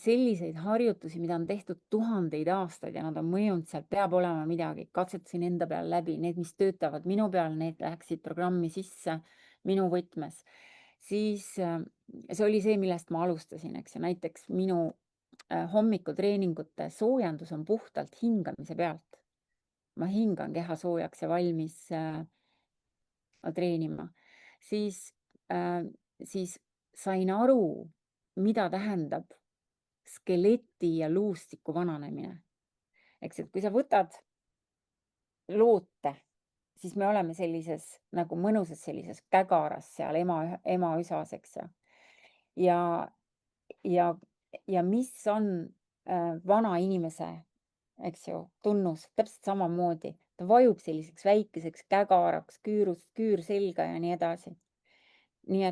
selliseid harjutusi, mida on tehtud tuhandeid aastaid ja nad on mõjunud, seal peab olema midagi. Katsetasin enda peal läbi, need, mis töötavad minu peal, need läksid programmi sisse minu võtmes. Siis see oli see, millest ma alustasin, eks ju, näiteks minu hommikutreeningute soojendus on puhtalt hingamise pealt. Ma hingan keha soojaks ja valmis treenima. Siis sain aru, mida tähendab skeleti ja luustiku vananemine. Eks, et kui sa võtad loote, siis me oleme sellises nagu mõnusas sellises kägaras seal ema üsas, eks ju. Ja mis on vana inimese, eks ju, tunnus, täpselt samamoodi. Ta vajub selliseks väikeseks kägaraks, küür selga ja nii edasi. nii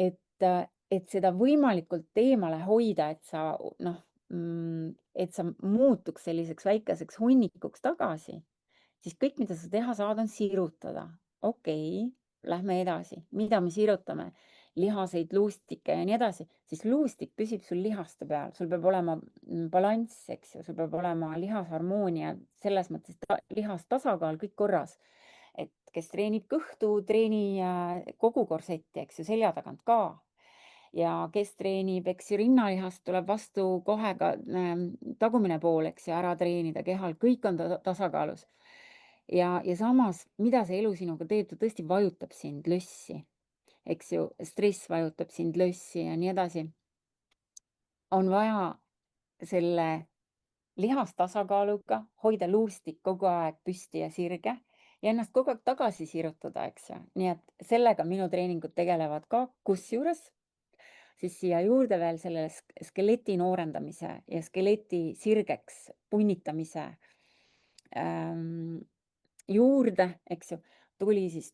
et seda võimalikult eemale hoida, et sa et sa muutuks selliseks väikeseks hunnikuks tagasi, siis kõik, mida sa teha saad, on sirutada. Okei, lähme edasi. Mida me sirutame? Lihaseid, luustikke ja nii edasi. Siis luustik püsib sul lihaste peal. Sul peab olema balanss, eks ju. Sul peab olema lihasharmoonia, selles mõttes lihastasakaal, kõik korras. Et kes treenib kõhtu, treeni kogu korsetti, eks ju, selja tagant ka. Ja kes treenib, eks ju, rinnalihast tuleb vastu kohe ka tagumine pool, eks ju, ära treenida kehal, kõik on tasakaalus. Ja samas, mida see elu sinuga teeb, ta tõesti vajutab sind lössi, eks ju, stress vajutab sind lössi ja nii edasi. On vaja selle lihastasakaaluga hoida luustik kogu aeg püsti ja sirge ja ennast kogu aeg tagasi sirutada, eks ju. Nii et sellega minu treeningud tegelevad ka, kusjuures siis siia juurde veel selle skeleti noorendamise ja skeleti sirgeks punnitamise juurde, eks ju, tuli siis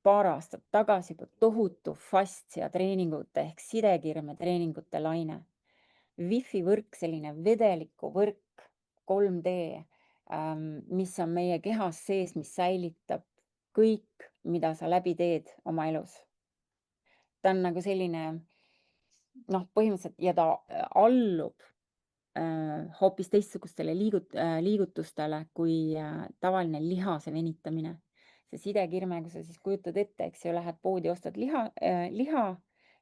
paar aastat tagasi juba tohutu fastsia treeningute ehk sidekirme treeningute laine. Wi-Fi võrk, selline vedeliku võrk, 3D, mis on meie kehas sees, mis säilitab kõik, mida sa läbi teed oma elus. Ta on nagu selline põhimõtteliselt ja ta allub hoopis teistsugustele liigutustele kui tavaline lihase venitamine. See sidekirme, kui sa siis kujutad ette, eks ju, lähed poodi, ostad liha,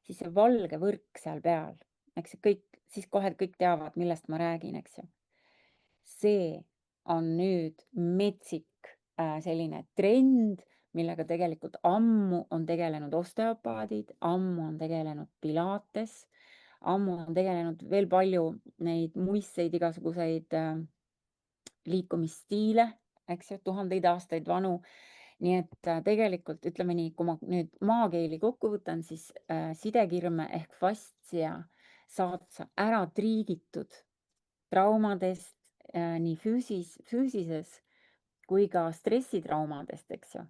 siis see valge võrk seal peal, eks ju, kõik, siis kohe kõik teavad, millest ma räägin, eks ju. See on nüüd metsik selline trend, millega tegelikult ammu on tegelenud osteopaadid, ammu on tegelenud pilates, ammu on tegelenud veel palju neid muistseid igasuguseid liikumisstiile, eks ju, 1000 aastaid vanu. Nii et tegelikult ütleme nii, kui ma nüüd maakeeli kokku võtan, siis sidekirme ehk fastsia saad sa ära triigitud traumadest, nii füüsises kui ka stressitraumadest, eks ju.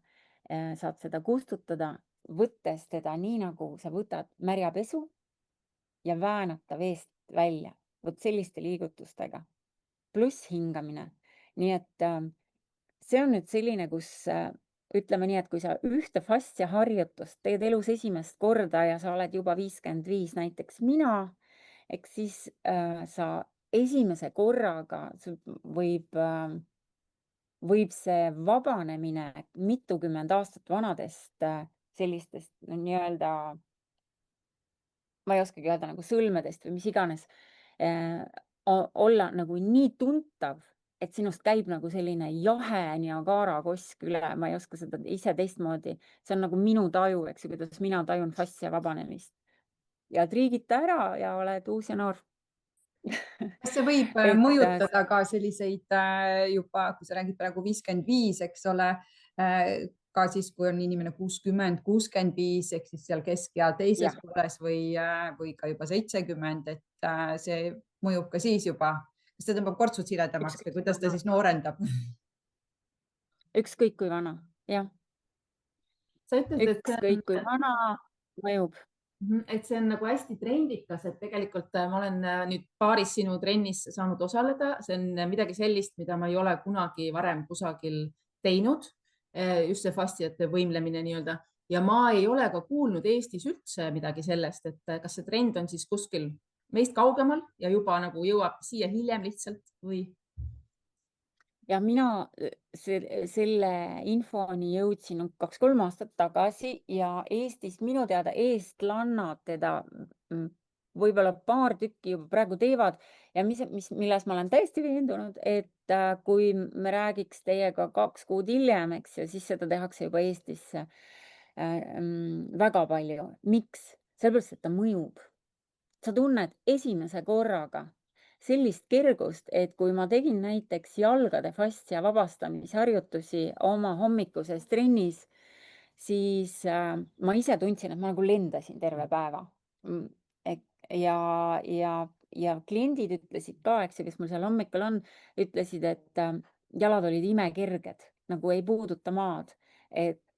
Saad seda kustutada, võttes teda nii, nagu sa võtad märjapesu ja väänata veest välja. Vot selliste liigutustega. Pluss hingamine. Nii et see on nüüd selline, kus ütleme nii, et kui sa ühte fastsia harjutust teed elus esimest korda ja sa oled juba 55 näiteks mina, eks siis sa esimese korraga võib see vabanemine mitukümmend aastat vanadest sellistest nii-öelda, ma ei oskagi öelda, nagu sõlmedest või mis iganes, olla nagu nii tuntav, et sinust käib nagu selline jahe Niagara kosk üle, ma ei oska seda ise teistmoodi, see on nagu minu taju, eks ju, kuidas mina tajun fassia vabanemist. Ja triigita ära ja oled uus ja noor. Kas see võib mõjutada ka selliseid juba, kui sa räägid praegu 55, eks ole, ka siis, kui on inimene 60, 65, ehk siis seal keskea teises pooles või ka juba 70, et see mõjub ka siis juba. Kas ta tõmbab kortsud siledamaks või kuidas ta siis noorendab? Ükskõik kui vana, jah. Ükskõik kui vana mõjub. Et see on nagu hästi trendikas, et tegelikult ma olen nüüd paaris sinu trennis saanud osaleda. See on midagi sellist, mida ma ei ole kunagi varem kusagil teinud. Just see fastsiate võimlemine nii-öelda. Ja ma ei ole ka kuulnud Eestis üldse midagi sellest, et kas see trend on siis kuskil meist kaugemal ja juba nagu jõuab siia hiljem lihtsalt või? Ja mina selle infoni jõudsin 2-3 aastat tagasi ja Eestis minu teada eestlannad teda võib-olla paar tükki juba praegu teevad ja milles ma olen täiesti veendunud, et kui me räägiks teiega 2 kuud hiljem, eks ju, siis seda tehakse juba Eestisse väga palju. Miks? Sellepärast, et ta mõjub. Sa tunned esimese korraga sellist kergust, et kui ma tegin näiteks jalgade fastsia vabastamisharjutusi oma hommikuses trennis, siis ma ise tundsin, et ma nagu lendasin terve päeva. Ja kliendid ütlesid ka, eks ju, kes mul seal hommikul on, ütlesid, et jalad olid imekerged, nagu ei puuduta maad. Et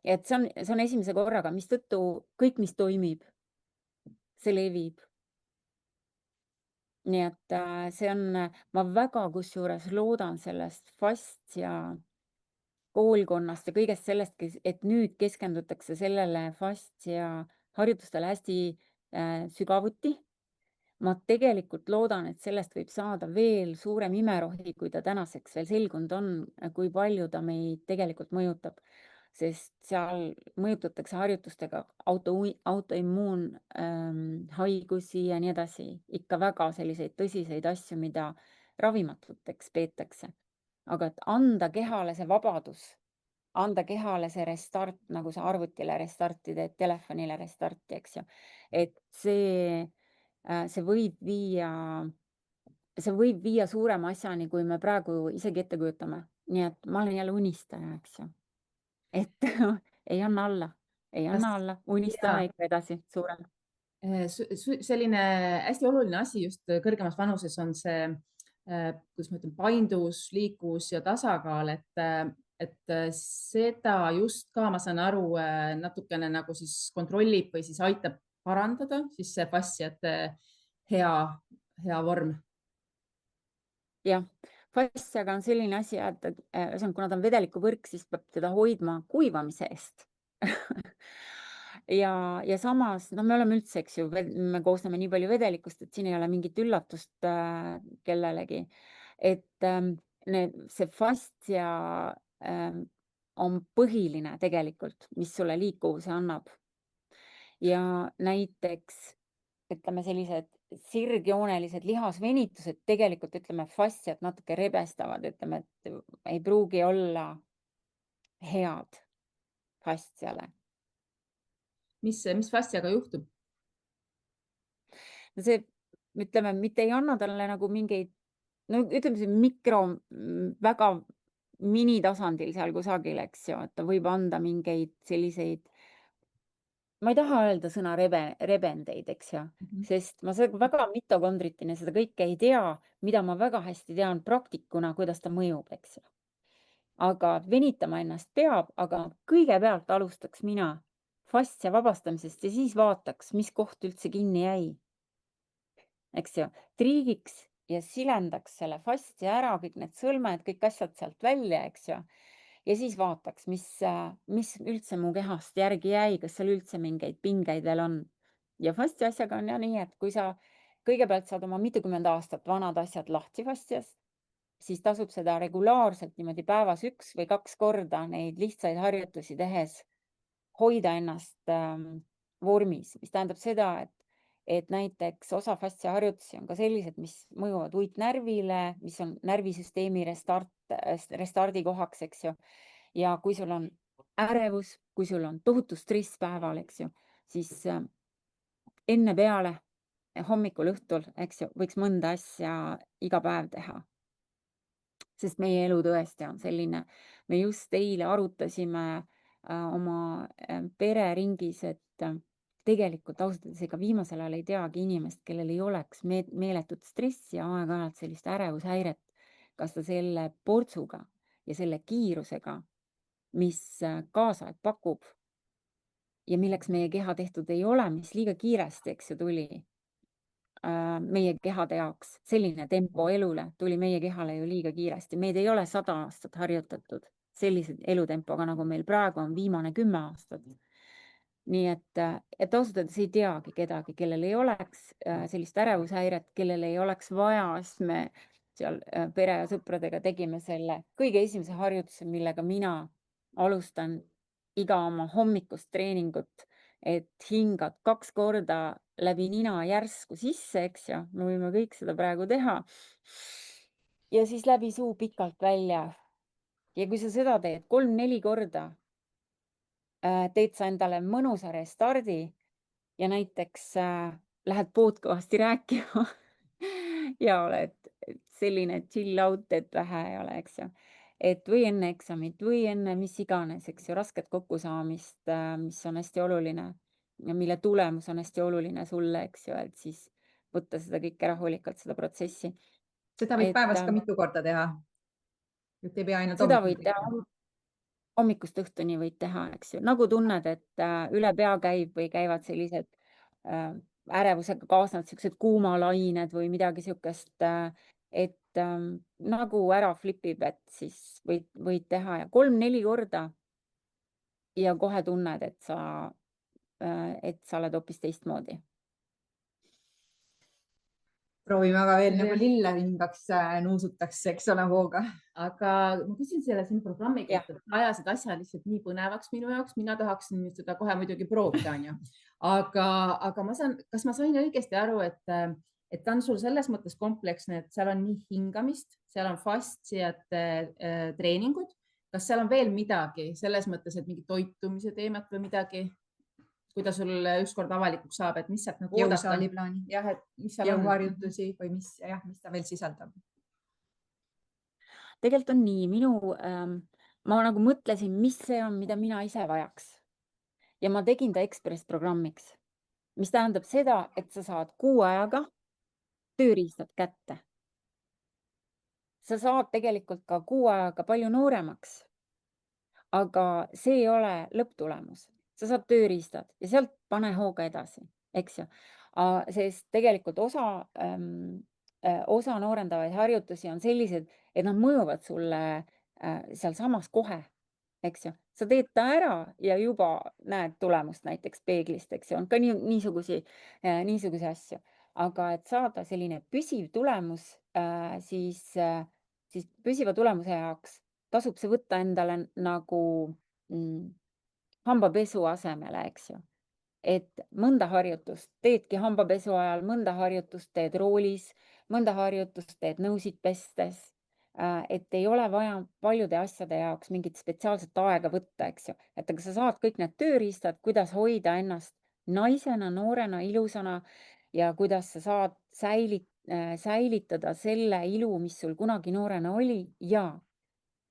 et see on esimese korraga, mistõttu kõik, mis toimib, see levib. Nii et see on, ma väga kusjuures loodan sellest fastsia koolkonnast ja kõigest sellest, et nüüd keskendutakse sellele fastsia harjutustele hästi sügavuti. Ma tegelikult loodan, et sellest võib saada veel suurem imerohi, kui ta tänaseks veel selgunud on, kui palju ta meid tegelikult mõjutab. Sest seal mõjutatakse harjutustega autoimmuun haigusi ja nii edasi, ikka väga selliseid tõsiseid asju, mida ravimatuteks peetakse. Aga et anda kehale see vabadus, anda kehale see restart, nagu sa arvutile restarti teed, telefonile restarti, eks ju. Et see võib viia suurema asjani, kui me praegu isegi ette kujutame. Nii et ma olen jälle unistaja, eks ju. Et ei anna alla, unistame ikka edasi suurem. Selline hästi oluline asi just kõrgemas vanuses on see, kuidas ma ütlen, paindus, liiklus ja tasakaal, et seda just ka, ma saan aru, natukene nagu siis kontrollib või siis aitab parandada siis see fastsiate hea vorm. Jah, fastsiaga on selline asi, et kuna ta on vedelikuvõrk, siis peab teda hoidma kuivamise eest. ja samas, no me oleme üldse, eks ju, me koosneme nii palju vedelikust, et siin ei ole mingit üllatust kellelegi. Et see fastia on põhiline tegelikult, mis sulle liikuvuse annab. Ja näiteks ütleme sellised sirgjoonelised lihasvenitused tegelikult, ütleme, fastsiat natuke rebestavad, ütleme, et ei pruugi olla head fastsiale. Mis fastsiaga juhtub? No see, ütleme, mitte ei anna talle nagu mingeid, no ütleme see väga minitasandil seal kusagil, eks ju, et ta võib anda mingeid selliseid, ma ei taha öelda sõna rebendeid, eks ju, sest ma väga mitokondritine seda kõike ei tea, mida ma väga hästi tean praktikuna, kuidas ta mõjub, eks ju. Aga venitama ennast peab, aga kõigepealt alustaks mina fastia vabastamisest ja siis vaataks, mis koht üldse kinni jäi. Eks ju, triigiks ja silendaks selle fastia ära, kõik need sõlmed, kõik asjad sealt välja, eks ju. Ja siis vaataks, mis üldse mu kehast järgi jäi, kas seal üldse mingeid pingeid veel on. Ja fastia asjaga on ja nii, et kui sa kõigepealt saad oma mitukümmend aastat vanad asjad lahti fastsiast, siis tasub seda regulaarselt niimoodi päevas 1 või 2 korda neid lihtsaid harjutusi tehes hoida ennast vormis, mis tähendab seda, et näiteks osa fastia harjutusi on ka sellised, mis mõjuvad uitnärvile, mis on närvisüsteemi restardi kohaks, eks ju. Ja kui sul on ärevus, kui sul on tohutu stress päeval, eks ju, siis enne peale, hommikul, õhtul, eks ju, võiks mõnda asja iga päev teha. Sest meie elu tõesti on selline. Me just eile arutasime oma pereringis, et tegelikult ausalt öeldes ega viimasel ajal ei teagi inimest, kellel ei oleks meeletut stressi ja aeg-ajalt sellist ärevushäiret, kas ta selle portsuga ja selle kiirusega, mis kaasaeg pakub ja milleks meie keha tehtud ei ole, mis liiga kiiresti, eks ju, tuli meie kehade jaoks. Selline tempo elule tuli meie kehale ju liiga kiiresti. Meid ei ole 100 aastat harjutatud sellise elutempoga, nagu meil praegu on viimane 10 aastat. Nii et ausalt öeldes ei teagi kedagi, kellel ei oleks sellist ärevushäiret, kellel ei oleks vaja, sest me seal pere ja sõpradega tegime selle kõige esimese harjutuse, millega mina alustan iga oma hommikust treeningut, et hingad 2 korda läbi nina järsku sisse, eks ju, me võime kõik seda praegu teha. Ja siis läbi suu pikalt välja. Ja kui sa seda teed 3-4 korda, teed sa endale mõnusa restardi ja näiteks lähed podcasti rääkima ja oled selline chill out, et vähe ei ole, eks ju. Et või enne eksamit või enne mis iganes, eks ju, rasket kokkusaamist, mis on hästi oluline ja mille tulemus on hästi oluline sulle, eks ju, et siis võtta seda kõike rahulikult, seda protsessi. Seda võib päevas ka mitu korda teha. Et ei pea ainult Seda hommikul võid teha hommikust õhtuni võid teha, eks ju, nagu tunned, et üle pea käib või käivad sellised ärevusega kaasnevad siuksed kuumalained või midagi siukest, et nagu ära flipib, et siis võid teha ja 3-4 korda ja kohe tunned, et sa oled hoopis teistmoodi. proovime aga veel nagu lille hingaks, nuusutaks, eks ole, hooga. Aga ma küsin selle sinu programmi kohta, et sa ajasid asja lihtsalt nii põnevaks minu jaoks, mina tahaksin seda kohe muidugi proovida, onju. Aga kas ma sain õigesti aru, et ta on sul selles mõttes kompleksne, et seal on nii hingamist, seal on fastsiate treeningud. Kas seal on veel midagi selles mõttes, et mingi toitumise teemat või midagi, kui ta sul ükskord avalikuks saab, et mis sealt nagu oodata? Jõusaali plaani. Jah, et mis seal on? Jõuharjutusi või mis ta veel sisaldab? Tegelikult on nii, ma nagu mõtlesin, mis see on, mida mina ise vajaks. Ja ma tegin ta Ekspress programmiks, mis tähendab seda, et sa saad kuu ajaga tööriistad kätte. Sa saad tegelikult ka kuu ajaga palju nooremaks, aga see ei ole lõpptulemus. Sa saad tööriistad ja sealt pane hooga edasi, eks ju. Sest tegelikult osa noorendavaid harjutusi on sellised, et nad mõjuvad sulle sealsamas kohe, eks ju. Sa teed ta ära ja juba näed tulemust näiteks peeglist, eks ju. On ka niisuguseid asju. Aga et saada selline püsiv tulemus, siis püsiva tulemuse jaoks tasub see võtta endale nagu hambapesu asemele, eks ju. Et mõnda harjutust teedki hambapesu ajal, mõnda harjutust teed roolis, mõnda harjutust teed nõusid pestes. Et ei ole vaja paljude asjade jaoks mingit spetsiaalset aega võtta, eks ju. Et aga sa saad kõik need tööriistad, kuidas hoida ennast naisena, noorena, ilusana ja kuidas sa saad säilitada selle ilu, mis sul kunagi noorena oli ja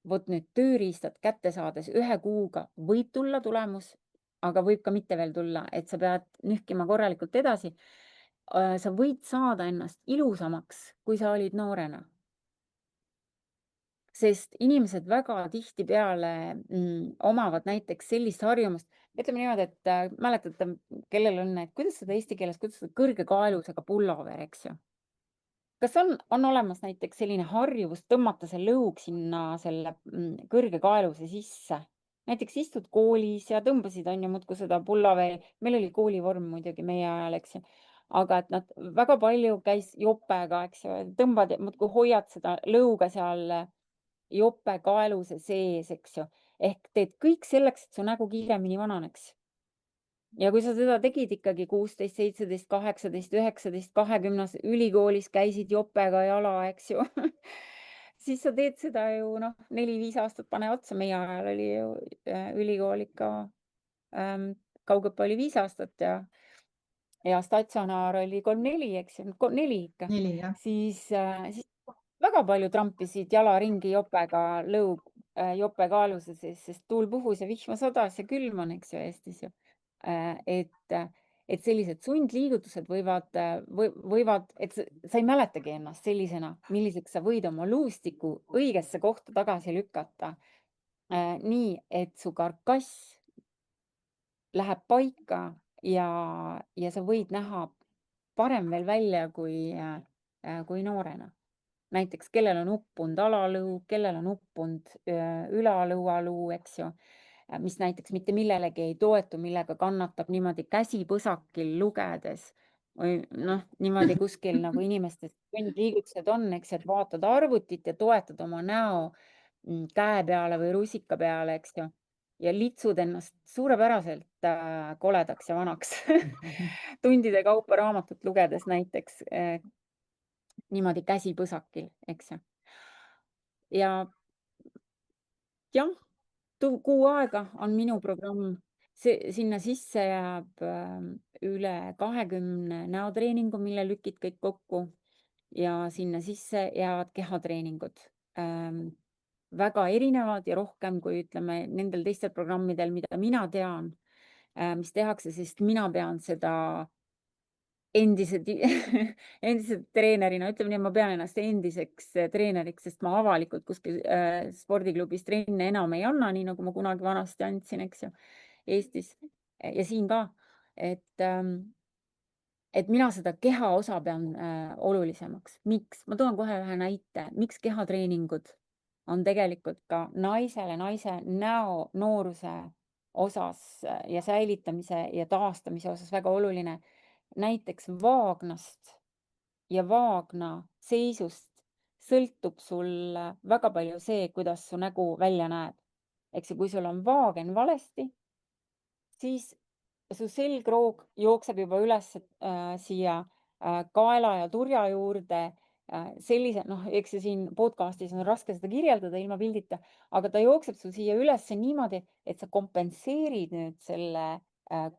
vot nüüd tööriistad kätte saades 1 kuuga võib tulla tulemus, aga võib ka mitte veel tulla, et sa pead nühkima korralikult edasi. Sa võid saada ennast ilusamaks, kui sa olid noorena. Sest inimesed väga tihtipeale omavad näiteks sellist harjumust, ütleme niimoodi, et mäletate, kellel on need, kuidas seda eesti keeles, kuidas seda kõrge kaelusega pullover, eks ju. Kas on olemas näiteks selline harjuvus tõmmata see lõug sinna selle kõrge kaeluse sisse? Näiteks istud koolis ja tõmbasid on ju muudkui seda pulloveri, meil oli koolivorm muidugi meie ajal, eks ju. Aga et nad väga palju käis jopega, eks ju, tõmbad ja muudkui hoiad seda lõuga seal jope kaeluse sees, eks ju. Ehk teed kõik selleks, et su nägu kiiremini vananeks. Ja kui sa seda tegid ikkagi 16, 17, 18, 19, 20 ülikoolis käisid jopega jala, eks ju, siis sa teed seda ju 4-5 aastat pane otsa. Meie ajal oli ju ülikool ikka, kaugõpe oli 5 aastat ja statsionaar oli 3-4, eks ju, 4 ikka. 4, jah. Siis väga palju trampisid jala ringi jopega lõug jope kaaluse sees, sest tuul puhus ja vihma sadas ja külm on, eks ju, Eestis ju. Et sellised sundliigutused võivad, et sa ei mäletagi ennast sellisena, milliseks sa võid oma luustiku õigesse kohta tagasi lükata. Nii, et su karkass läheb paika ja sa võid näha parem veel välja kui noorena. Näiteks kellel on uppunud alalõu, kellel on uppunud ülalõualuu, eks ju, mis näiteks mitte millelegi ei toetu, millega kannatab niimoodi käsipõsakil lugedes või niimoodi kuskil nagu inimestes liigutused on, eks, et vaatad arvutit ja toetad oma näo käe peale või rusika peale, eks ju, ja litsud ennast suurepäraselt koledaks ja vanaks tundide kaupa raamatut lugedes näiteks niimoodi käsipõsakil, eks ju. Ja jah, kuu aega on minu programm, sinna sisse jääb üle 20 näotreeningu, mille lükid kõik kokku ja sinna sisse jäävad kehatreeningud. Väga erinevad ja rohkem kui ütleme nendel teistel programmidel, mida mina tean, mis tehakse, sest mina pean seda endise, endise treenerina, ütleme nii, ma pean ennast endiseks treeneriks, sest ma avalikult kuskil spordiklubis trenne enam ei anna, nii nagu ma kunagi vanasti andsin, eks ju, Eestis ja siin ka. Et mina seda keha osa pean olulisemaks. Miks? Ma toon kohe ühe näite, miks kehatreeningud on tegelikult ka naisele, naise näo nooruse osas ja säilitamise ja taastamise osas väga oluline. Näiteks vaagnast ja vaagna seisust sõltub sul väga palju see, kuidas su nägu välja näeb. Eks ju, kui sul on vaagen valesti, siis su selgroog jookseb juba üles siia kaela ja turja juurde. Sellise, noh, eks ju siin podcastis on raske seda kirjeldada ilma pildita, aga ta jookseb sul siia üles niimoodi, et sa kompenseerid nüüd selle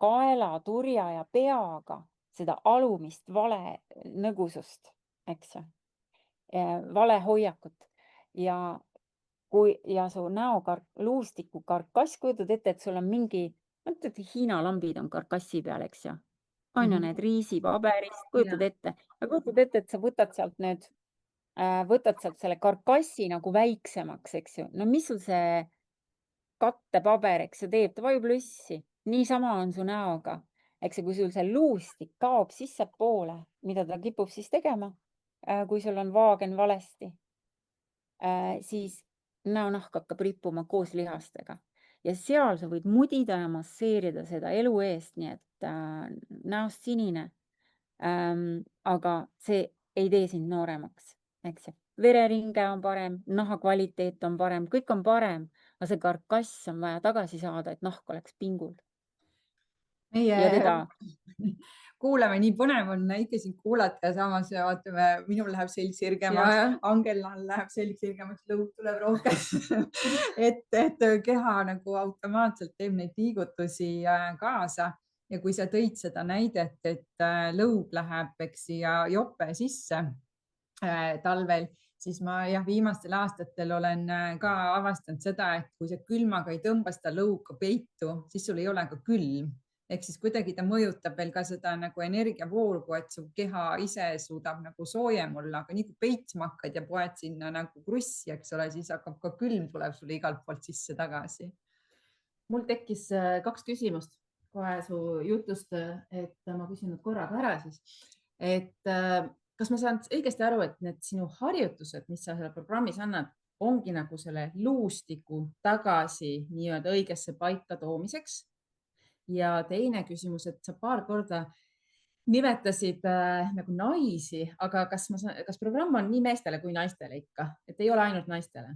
kaela, turja ja peaga seda alumist vale nõgusust, eks ju, vale hoiakut. Ja su luustiku karkass, kujutad ette, et sul on mingi, Hiina lambid on karkassi peal, eks ju. On ju need riisipaberist, kujutad ette. Kujutad ette, et sa võtad sealt selle karkassi nagu väiksemaks, eks ju. No mis sul see kattepaber, eks ju, teeb? Ta vajub lüssi. Niisama on su näoga. Eks ju, kui sul see luustik kaob sissepoole, mida ta kipub siis tegema, kui sul on vaagen valesti, siis näonahk hakkab rippuma koos lihastega ja seal sa võid mudida ja masseerida seda elu eest, nii et näost sinine. Aga see ei tee sind nooremaks, eks ju. Vereringe on parem, naha kvaliteet on parem, kõik on parem, aga see karkass on vaja tagasi saada, et nahk oleks pingul. meie kuulame, nii põnev on ikka sind kuulata ja samas vaatame, minul läheb selg sirgemaks, Angelal läheb selg sirgemaks, lõug tuleb rohkem et keha nagu automaatselt teeb neid liigutusi kaasa. Ja kui sa tõid seda näidet, et lõug läheb, eks, ja jope sisse talvel, siis ma viimastel aastatel olen ka avastanud seda, et kui sa külmaga ei tõmba seda lõuga peitu, siis sul ei ole ka külm. Ehk siis kuidagi ta mõjutab veel ka seda nagu energiavoolu, et su keha ise suudab nagu soojem olla, aga nii kui peitsma hakkad ja poed sinna nagu krussi, eks ole, siis hakkab ka külm tuleb sulle igalt poolt sisse tagasi. Mul tekkis 2 küsimust kohe su jutust, et ma küsin nad korraga ära siis. Et kas ma saan õigesti aru, et need sinu harjutused, mis sa selle programmis annad, ongi nagu selle luustiku tagasi nii-öelda õigesse paika toomiseks? Ja teine küsimus, et sa paar korda nimetasid nagu naisi, aga kas programm on nii meestele kui naistele ikka, et ei ole ainult naistele?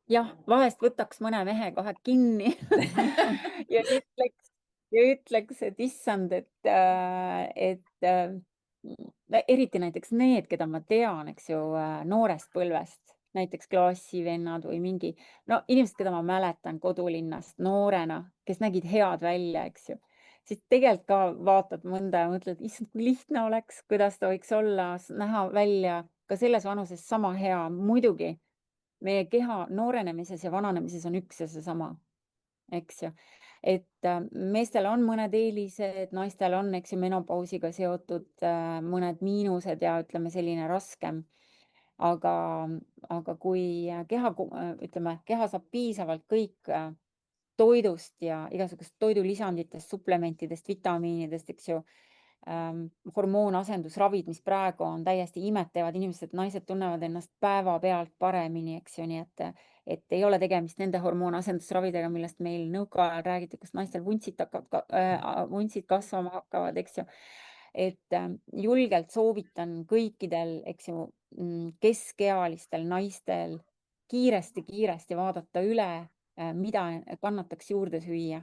Jah, vahest võtaks mõne mehe kohe kinni ja ütleks, et issand, et eriti näiteks need, keda ma tean, eks ju, noorest põlvest, näiteks klassivennad või mingi, no inimesed, keda ma mäletan kodulinnast noorena, kes nägid head välja, eks ju, siis tegelikult ka vaatad mõnda ja mõtled, issand, kui lihtne oleks, kuidas ta võiks olla, näha välja ka selles vanuses sama hea. Muidugi meie keha noorenemises ja vananemises on üks ja seesama, eks ju. Et meestel on mõned eelised, naistel on, eks ju, menopausiga seotud mõned miinused ja ütleme selline raskem. Aga kui keha saab piisavalt kõik toidust ja igasugust toidulisanditest, suplementidest, vitamiinidest, eks ju, hormoonasendusravid, mis praegu on täiesti imetavad, inimesed, naised tunnevad ennast päevapealt paremini, eks ju, nii et ei ole tegemist nende hormoonasendusravidega, millest meil nõukaajal räägiti, kus naistel vuntsid kasvama hakkavad, eks ju. Et julgelt soovitan kõikidel, eks ju, keskealistel naistel kiiresti vaadata üle, mida kannataks juurde süüa.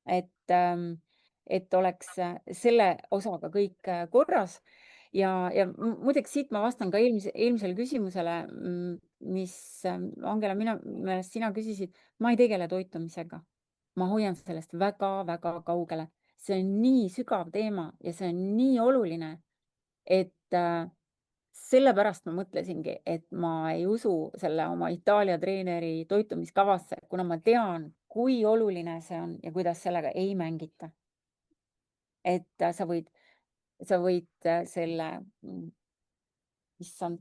Et oleks selle osaga kõik korras. Ja muideks siit ma vastan ka eelmisele küsimusele, mis Angela, minu meelest sina küsisid, ma ei tegele toitumisega. Ma hoian sellest väga-väga kaugele. See on nii sügav teema ja see on nii oluline, et sellepärast ma mõtlesingi, et ma ei usu selle oma Itaalia treeneri toitumiskavasse, kuna ma tean, kui oluline see on ja kuidas sellega ei mängita. Et sa võid sa võid selle, issand,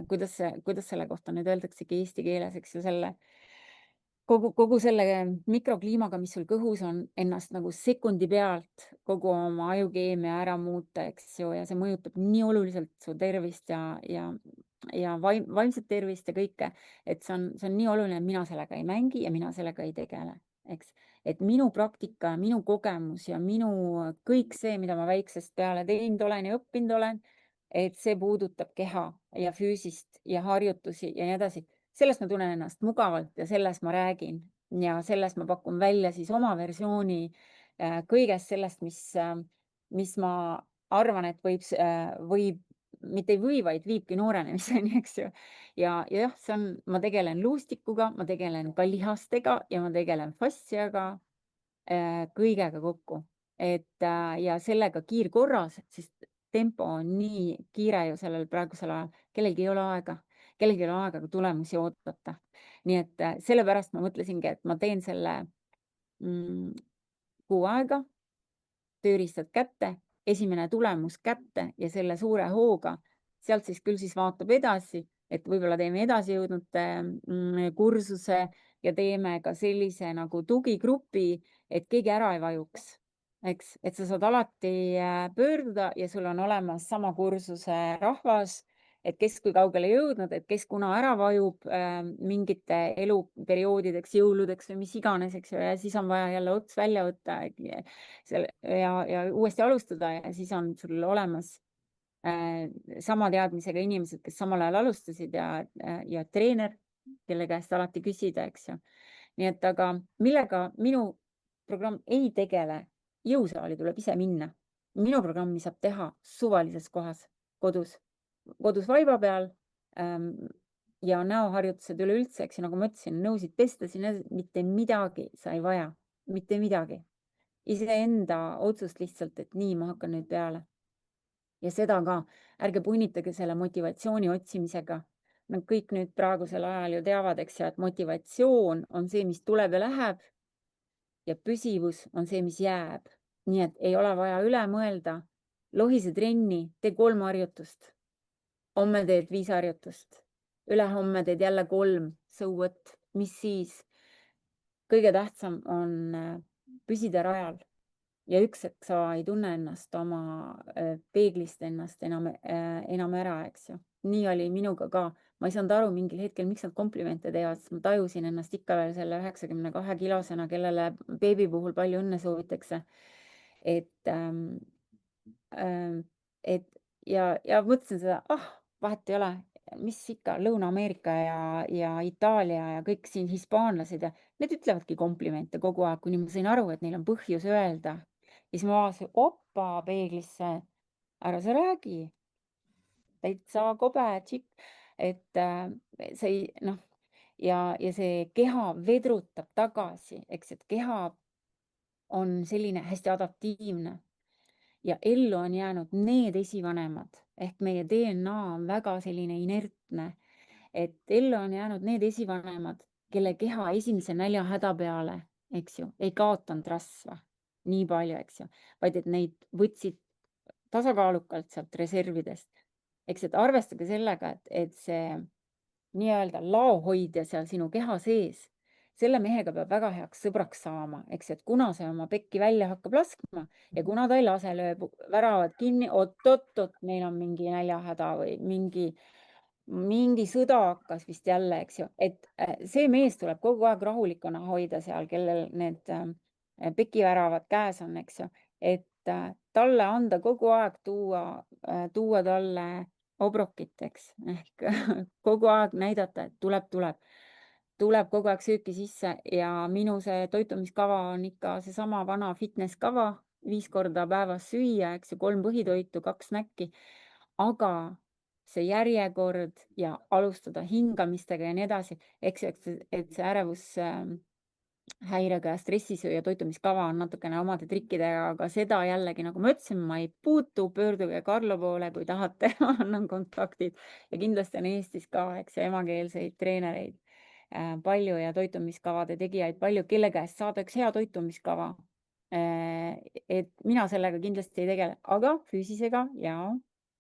kuidas selle kohta nüüd öeldaksegi eesti keeles, eks ju, selle kogu selle mikrokliimaga, mis sul kõhus on, ennast nagu sekundi pealt kogu oma ajukeemia ära muuta, eks ju, ja see mõjutab nii oluliselt su tervist ja vaimset tervist ja kõike, et see on nii oluline, et mina sellega ei mängi ja mina sellega ei tegele, eks. Et minu praktika, minu kogemus ja minu kõik see, mida ma väiksest peale teinud olen ja õppinud olen, et see puudutab keha ja füüsist ja harjutusi ja nii edasi. Sellest ma tunnen ennast mugavalt ja sellest ma räägin ja sellest ma pakun välja siis oma versiooni kõigest sellest, mis ma arvan, et võib, mitte ei või, vaid viibki noorenemiseni, eks ju. Ja jah, ma tegelen luustikuga, ma tegelen ka lihastega ja ma tegelen fastsiaga, kõigega kokku. Ja sellega kiirkorras, sest tempo on nii kiire ju sellel praegusel ajal, kellelgi ei ole aega ka tulemusi oodata. Nii et sellepärast ma mõtlesingi, et ma teen selle kuu aega, tööriistad kätte, esimene tulemus kätte ja selle suure hooga, sealt siis küll siis vaatab edasi, et võib-olla teeme edasijõudnute kursuse ja teeme ka sellise nagu tugigrupi, et keegi ära ei vajuks. Eks, et sa saad alati pöörduda ja sul on olemas sama kursuse rahvas, et kes kui kaugele jõudnud, et kes kuna ära vajub mingite eluperioodideks, jõuludeks või mis iganes, eks ju, ja siis on vaja jälle ots välja võtta ja uuesti alustada ja siis on sul olemas sama teadmisega inimesed, kes samal ajal alustasid ja treener, kelle käest alati küsida, eks ju. Nii et aga millega minu programm ei tegele, jõusaali tuleb ise minna. Minu programmi saab teha suvalises kohas, kodus vaiba peal ja näoharjutused üleüldse, eks ju, nagu ma ütlesin, nõusid pesta, mitte midagi sa ei vaja, mitte midagi. Iseenda otsust lihtsalt, et nii, ma hakkan nüüd peale. Ja seda ka, ärge punnitage selle motivatsiooni otsimisega. No kõik nüüd praegusel ajal ju teavad, eks ju, et motivatsioon on see, mis tuleb ja läheb ja püsivus on see, mis jääb. Nii et ei ole vaja üle mõelda. Lohise trenni, tee 3 harjutust. Homme teed 5 harjutust. Ülehomme teed jälle 3, so what, mis siis? Kõige tähtsam on püsida rajal. Ja üks hetk sa ei tunne ennast oma peeglist ennast enam ära, eks ju. Nii oli minuga ka. Ma ei saanud aru mingil hetkel, miks nad komplimente teevad, sest ma tajusin ennast ikka veel selle 92 kilosena, kellele beebi puhul palju õnne soovitakse. Ja mõtlesin seda, vahet ei ole, mis ikka Lõuna-Ameerika ja Itaalia ja kõik siin hispaanlased ja need ütlevadki komplimente kogu aeg, kuni ma sain aru, et neil on põhjus öelda. Ja siis ma vaatasin, opa peeglisse, ära sa räägi, täitsa kobe, tšikk, et see noh, ja see keha vedrutab tagasi, eks, et keha on selline hästi adaptiivne ja ellu on jäänud need esivanemad, ehk meie DNA on väga selline inertne, et ellu on jäänud need esivanemad, kelle keha esimese näljahäda peale, eks ju, ei kaotanud rasva nii palju, eks ju, vaid et neid võtsid tasakaalukalt sealt reservidest. Eks, et arvestage sellega, et see nii-öelda laohoidja seal sinu keha sees, selle mehega peab väga heaks sõbraks saama, eks, et kuna see oma pekki välja hakkab laskma ja kuna ta ei lase, lööb väravad kinni, oot, meil on mingi näljahäda või mingi sõda hakkas vist jälle, eks ju, et see mees tuleb kogu aeg rahulikuna hoida seal, kellel need pekiväravad käes on, eks ju, et talle anda kogu aeg tuua talle obrokit, eks, ehk kogu aeg näidata, et tuleb kogu aeg sööki sisse ja minu see toitumiskava on ikka seesama vana fitness kava, 5 korda päevas süüa, eks ju, 3 põhitoitu, 2 snäkki, aga see järjekord ja alustada hingamistega ja nii edasi, eks, et see häirega ja stressisööja toitumiskava on natukene omade trikkidega, aga seda jällegi, nagu ma ütlesin, ma ei puutu, pöörduge Karlo poole, kui tahate, annan kontaktid ja kindlasti on Eestis ka, eks, emakeelseid treenereid palju ja toitumiskavade tegijaid palju, kelle käest saada üks hea toitumiskava. Et mina sellega kindlasti ei tegele, aga füüsisega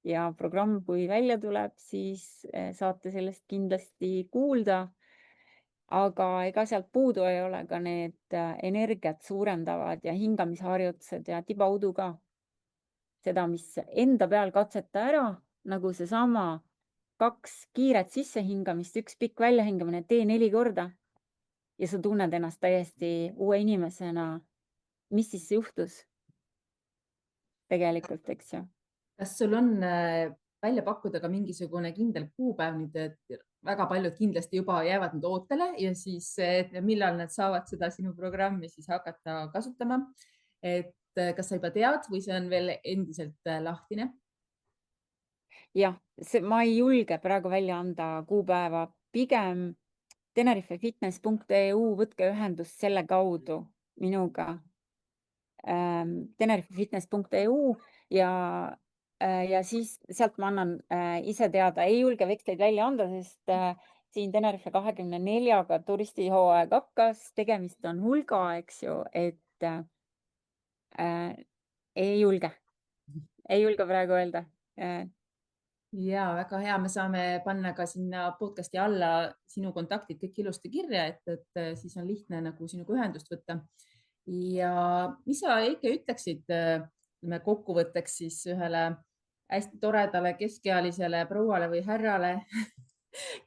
ja programm, kui välja tuleb, siis saate sellest kindlasti kuulda. Aga ega sealt puudu ei ole ka need energiat suurendavad ja hingamisharjutused ja tibaudu ka. Seda, mis enda peal katseta ära, nagu seesama 2 kiiret sissehingamist, 1 pikk väljahingamine, tee 4 korda ja sa tunned ennast täiesti uue inimesena. Mis siis juhtus tegelikult, eks ju? Kas sul on välja pakkuda ka mingisugune kindel kuupäev nüüd, et väga paljud kindlasti juba jäävad nüüd ootele ja siis millal nad saavad seda sinu programmi siis hakata kasutama? Et kas sa juba tead või see on veel endiselt lahtine? Jah, ma ei julge praegu välja anda kuupäeva, pigem tenerifefitness.eu, võtke ühendust selle kaudu minuga. tenerifefitness.eu ja siis sealt ma annan ise teada, ei julge veksleid välja anda, sest siin Tenerife 24-ga turistihooaeg hakkas, tegemist on hulga, eks ju, et ei julge praegu öelda. Ja väga hea, me saame panna ka sinna podcasti alla sinu kontaktid kõik ilusti kirja, et siis on lihtne nagu sinuga ühendust võtta. Ja mis sa, Eike, ütleksid kokkuvõtteks siis ühele hästi toredale keskealisele prouale või härrale,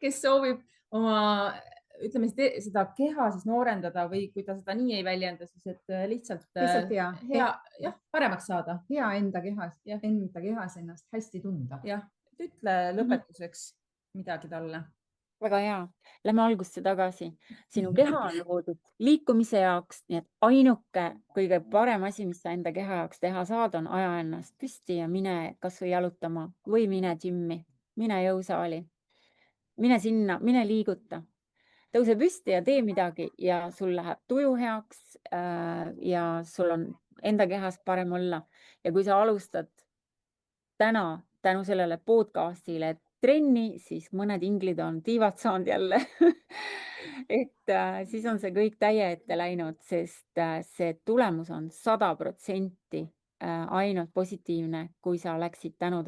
kes soovib oma, ütleme, seda keha siis noorendada või kui ta seda nii ei väljenda, siis et lihtsalt hea, paremaks saada. Hea enda kehas ennast hästi tunda. Jah, ütle lõpetuseks midagi talle. Väga hea. Lähme algusse tagasi. Sinu keha on loodud liikumise jaoks, nii et ainuke kõige parem asi, mis sa enda keha jaoks teha saad, on aja ennast püsti ja mine kas või jalutama või mine gymmi, mine jõusaali. Mine sinna, mine liiguta. Tõuse püsti ja tee midagi ja sul läheb tuju heaks ja sul on enda kehas parem olla. Ja kui sa alustad täna tänu sellele podcastile trenni, siis mõned inglid on tiivad saanud jälle. Et siis on see kõik täie ette läinud, sest see tulemus on 100% ainult positiivne, kui sa läksid tänu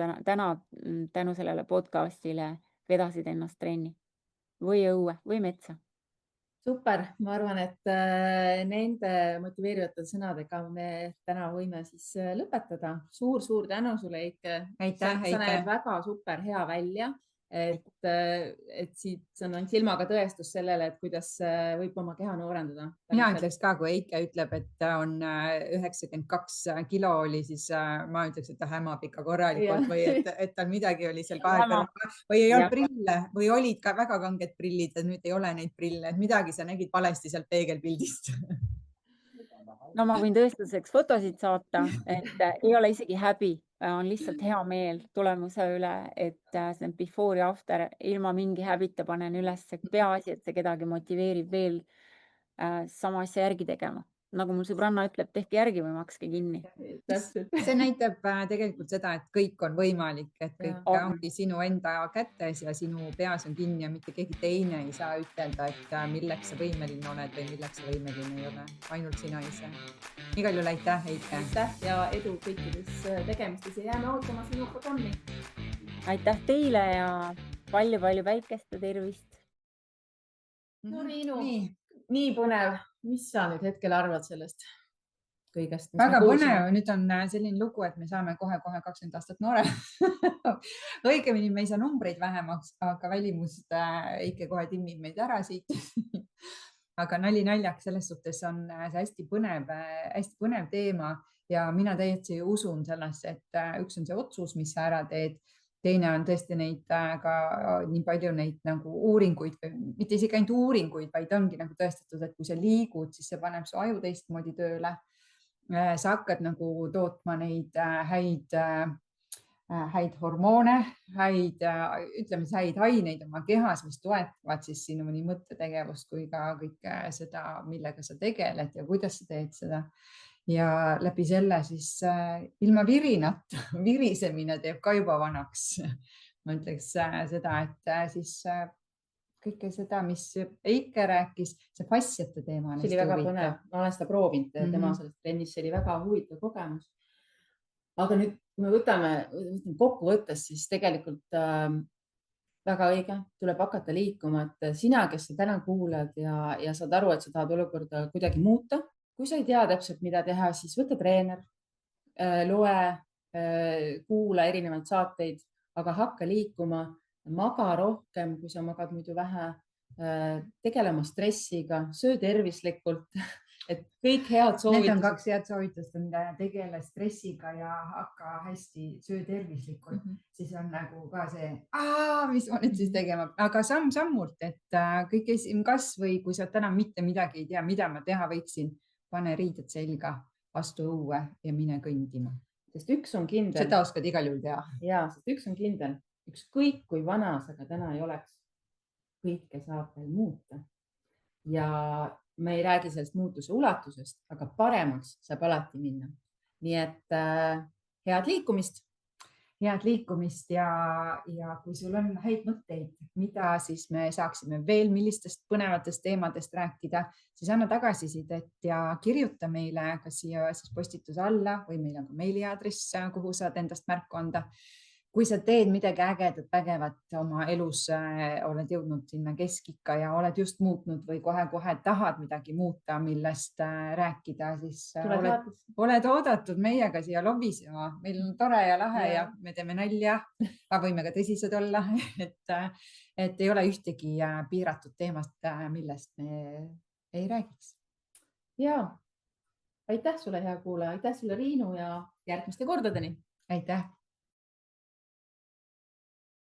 sellele podcastile, vedasid ennast trenni või õue või metsa. Super, ma arvan, et nende motiveerivate sõnadega me täna võime siis lõpetada. Suur tänu sulle, Eike. Aitäh, Sa näed väga super hea välja, et siit on ainult silmaga tõestus sellele, et kuidas võib oma keha noorendada. Mina ütleks ka, kui Eike ütleb, et ta on 92 kilo oli, siis ma ütleks, et ta hämab ikka korralikult või et tal midagi oli seal kahe või ei olnud prille või olid ka väga kanged prillid ja nüüd ei ole neid prille, et midagi sa nägid valesti sealt peegelpildist. No ma võin tõestuseks fotosid saata, et ei ole isegi häbi, on lihtsalt hea meel tulemuse üle, et see on before ja after, ilma mingi häbita panen üles, peaasi, et see kedagi motiveerib veel sama asja järgi tegema. Nagu mul sõbranna ütleb, tehke järgi või makske kinni. See näitab tegelikult seda, et kõik on võimalik, et kõik ongi sinu enda kätes ja sinu peas on kinni ja mitte keegi teine ei saa ütelda, et milleks sa võimeline oled või milleks sa võimeline ei ole. Ainult sina ise. Igal juhul aitäh, Eike. Aitäh ja edu kõikides tegemistes ja jääme ootama sinu programmi. Aitäh teile ja palju-palju päikest ja tervist. No Riinu, nii põnev. Mis sa nüüd hetkel arvad sellest kõigest? Väga põnev. Nüüd on selline lugu, et me saame kohe 20 aastat noore. Õigemini me ei saa numbreid vähemaks, aga välimust Eike kohe timmib meid ära siit. Aga nali naljaks, selles suhtes on see hästi põnev teema ja mina täiesti usun sellesse, et üks on see otsus, mis sa ära teed. Teine on tõesti neid ka nii palju neid nagu uuringuid, mitte isegi ainult uuringuid, vaid ongi nagu tõestatud, et kui sa liigud, siis see paneb su aju teistmoodi tööle. Sa hakkad nagu tootma neid häid hormoone, häid aineid oma kehas, mis toetavad siis sinu nii mõttetegevust kui ka kõike seda, millega sa tegeled ja kuidas sa teed seda. Ja läbi selle siis ilma virisemine teeb ka juba vanaks. Ma ütleks seda, et siis kõike seda, mis Eike rääkis, see fastsiate teema. See oli väga põnev, ma olen seda proovinud tema sellest trennis, see oli väga huvitav kogemus. Aga nüüd, kui me võtame kokkuvõttes, siis tegelikult väga õige, tuleb hakata liikuma, et sina, kes sa täna kuulad ja saad aru, et sa tahad olukorda kuidagi muuta. Kui sa ei tea täpselt, mida teha, siis võta treener, loe, kuula erinevaid saateid, aga hakka liikuma, maga rohkem, kui sa magad muidu vähe, tegelema stressiga, söö tervislikult, et kõik head soovitused. Need on 2 head soovitust, tegele stressiga ja hakka hästi, söö tervislikult. Siis on nagu ka see, mis ma nüüd siis tegema, aga samm-sammult, et kõik kas või kui sa täna mitte midagi ei tea, mida ma teha võiksin, pane riided selga, astu õue ja mine kõndima. Sest üks on kindel. Seda oskad igal juhul teha. Jaa, sest üks on kindel. Ükskõik kui vana sa ka täna ei oleks, kõike saab veel muuta. Ja me ei räägi sellest muutuse ulatusest, aga paremaks saab alati minna. Nii et head liikumist. Head liikumist ja kui sul on häid mõtteid, mida siis me saaksime veel millistest põnevatest teemadest rääkida, siis anna tagasisidet ja kirjuta meile kas siia siis postituse alla või meil on ka meiliaadress, kuhu saad endast märku anda. Kui sa teed midagi ägedat, vägevat oma elus, oled jõudnud sinna keskikka ja oled just muutnud või kohe-kohe tahad midagi muuta, millest rääkida, siis oled oodatud meiega siia lobisema. Meil on tore ja lahe ja me teeme nalja, aga võime ka tõsised olla, et ei ole ühtegi piiratud teemast, millest me ei räägiks. Jaa, aitäh sulle, hea kuulaja, aitäh sulle, Riinu ja järgmiste kordadeni. Aitäh!